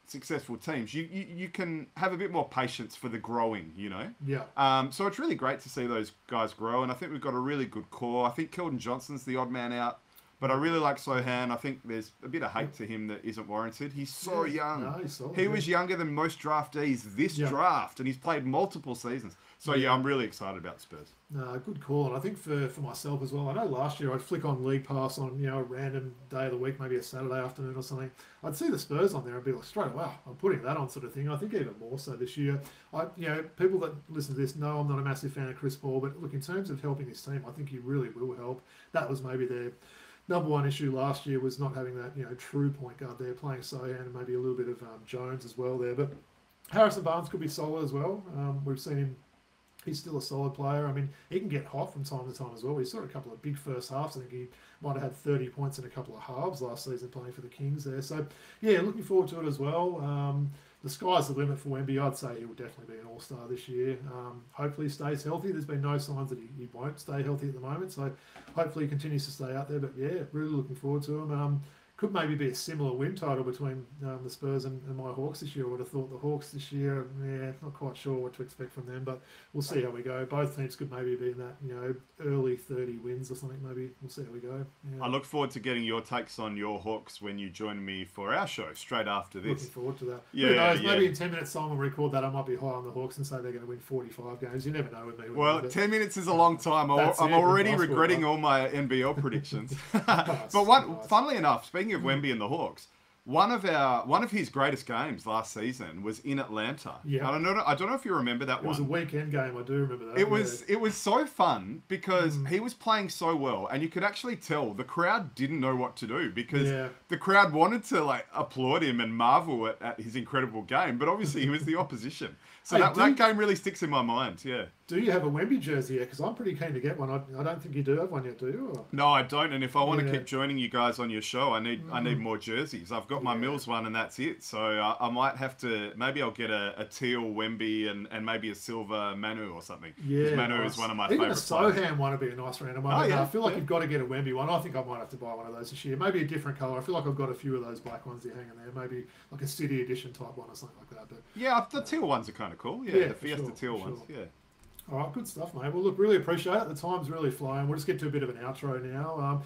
successful teams, you can have a bit more patience for the growing, you know? Yeah. So it's really great to see those guys grow, and I think we've got a really good core. I think Keldon Johnson's the odd man out, but I really like Sohan. I think there's a bit of hate to him that isn't warranted. He's so young. No, he's solid, he was younger than most draftees this draft, and he's played multiple seasons. So, I'm really excited about Spurs. No, good call. And I think for myself as well, I know last year I'd flick on League Pass on, a random day of the week, maybe a Saturday afternoon or something. I'd see the Spurs on there and be like, straight away, wow, I'm putting that on sort of thing. I think even more so this year. People that listen to this know I'm not a massive fan of Chris Paul, but look, in terms of helping this team, I think he really will help. That was maybe their number one issue last year, was not having that, true point guard there, playing Sohan and maybe a little bit of Jones as well there. But Harrison Barnes could be solid as well. We've seen him. He's still a solid player. I mean, he can get hot from time to time as well. We saw a couple of big first halves. I think he might have had 30 points in a couple of halves last season playing for the Kings there. So, looking forward to it as well. The sky's the limit for Wemby. I'd say he will definitely be an all-star this year. Hopefully he stays healthy. There's been no signs that he won't stay healthy at the moment. So hopefully he continues to stay out there. But, really looking forward to him. Could maybe be a similar win total between the Spurs and my Hawks this year. I would have thought the Hawks this year, not quite sure what to expect from them, but we'll see how we go. Both teams could maybe be in that, early 30 wins or something. Maybe we'll see how we go. Yeah. I look forward to getting your takes on your Hawks when you join me for our show straight after this. Looking forward to that. Yeah, who knows? Maybe in 10 minutes time we'll record that. I might be high on the Hawks and say they're going to win 45 games. You never know with me. Well, 10 minutes is a long time. I'm already regretting all my NBL predictions. But funnily enough, speaking of Wemby and the Hawks, one of his greatest games last season was in Atlanta. Yeah. I don't know if you remember that one. It was a weekend game. I do remember that. It was so fun because he was playing so well, and you could actually tell the crowd didn't know what to do because the crowd wanted to applaud him and marvel at his incredible game, but obviously he was the opposition. So that game really sticks in my mind. Yeah. Do you have a Wemby jersey yet? Because I'm pretty keen to get one. I don't think you do have one yet, do you? Or? No, I don't. And if I want to keep joining you guys on your show, I need more jerseys. I've got my Mills one, and that's it. So I might have to. Maybe I'll get a teal Wemby and maybe a silver Manu or something. Yeah, Manu is one of my favourite players. Even a Sohan one would be a nice random one. I feel like you've got to get a Wemby one. I think I might have to buy one of those this year. Maybe a different colour. I feel like I've got a few of those black ones hanging there. Maybe like a City Edition type one or something like that. But the teal ones are kind of cool. Yeah, the Fiesta teal ones. Yeah. All right, good stuff, mate. Well, look, really appreciate it. The time's really flying. We'll just get to a bit of an outro now.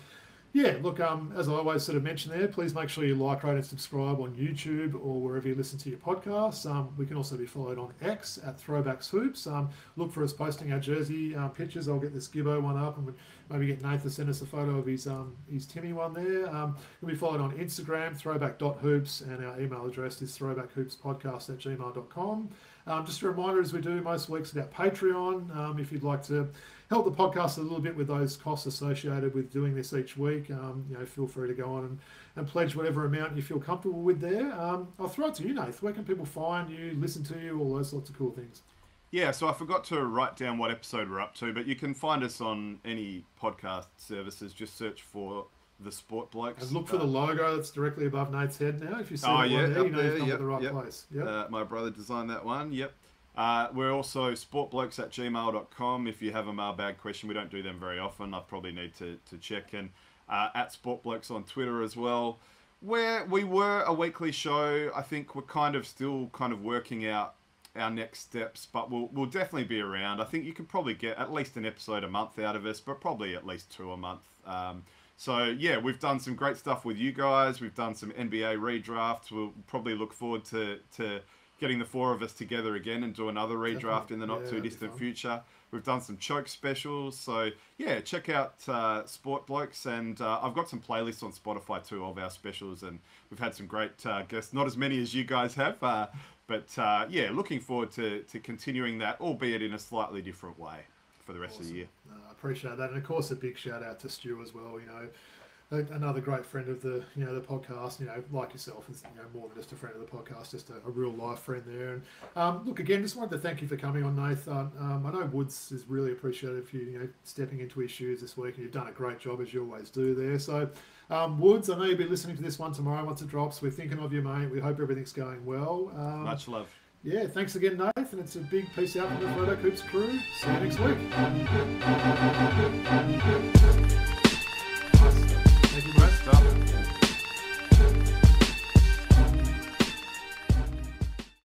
As I always sort of mention there, please make sure you like, rate, and subscribe on YouTube or wherever you listen to your podcasts. We can also be followed on X at Throwback Hoops. Look for us posting our jersey pictures. I'll get this Gibbo one up and maybe get Nath to send us a photo of his Timmy one there. We'll be followed on Instagram, throwback.hoops, and our email address is throwbackhoops.podcast@gmail.com. Just a reminder, as we do most weeks, about Patreon. If you'd like to help the podcast a little bit with those costs associated with doing this each week, feel free to go on and pledge whatever amount you feel comfortable with there. I'll throw it to you, Nath. Where can people find you, listen to you, all those sorts of cool things? Yeah, so I forgot to write down what episode we're up to, but you can find us on any podcast services. Just search for the Sport Blokes. And look for the logo that's directly above Nate's head now. If you see it there, you know you've come to the right place. Yep. My brother designed that one. Yep. We're also sportblokes@gmail.com. If you have a mailbag question, we don't do them very often. I probably need to check. And at Sport Blokes on Twitter as well. Where we were a weekly show, I think we're still working out our next steps, but we'll definitely be around. I think you can probably get at least an episode a month out of us, but probably at least 2 a month. We've done some great stuff with you guys. We've done some NBA redrafts. We'll probably look forward to getting the 4 of us together again and do another redraft in the not too distant future. We've done some choke specials. So check out Sport Blokes, and I've got some playlists on Spotify too of our specials, and we've had some great guests, not as many as you guys have, but looking forward to continuing that, albeit in a slightly different way for the rest of the year. I appreciate that, and of course a big shout out to Stu as well. Another great friend of the the podcast. Like yourself, is more than just a friend of the podcast, just a real life friend there. And look, again, just wanted to thank you for coming on, Nath. I know Woods is really appreciative for you stepping into his shoes this week, and you've done a great job as you always do there. So Woods, I know you'll be listening to this one tomorrow once it drops. We're thinking of you, mate. We hope everything's going well. Much love. Yeah, thanks again, Nath, and it's a big peace out from the Throwback Hoops crew. See you next week.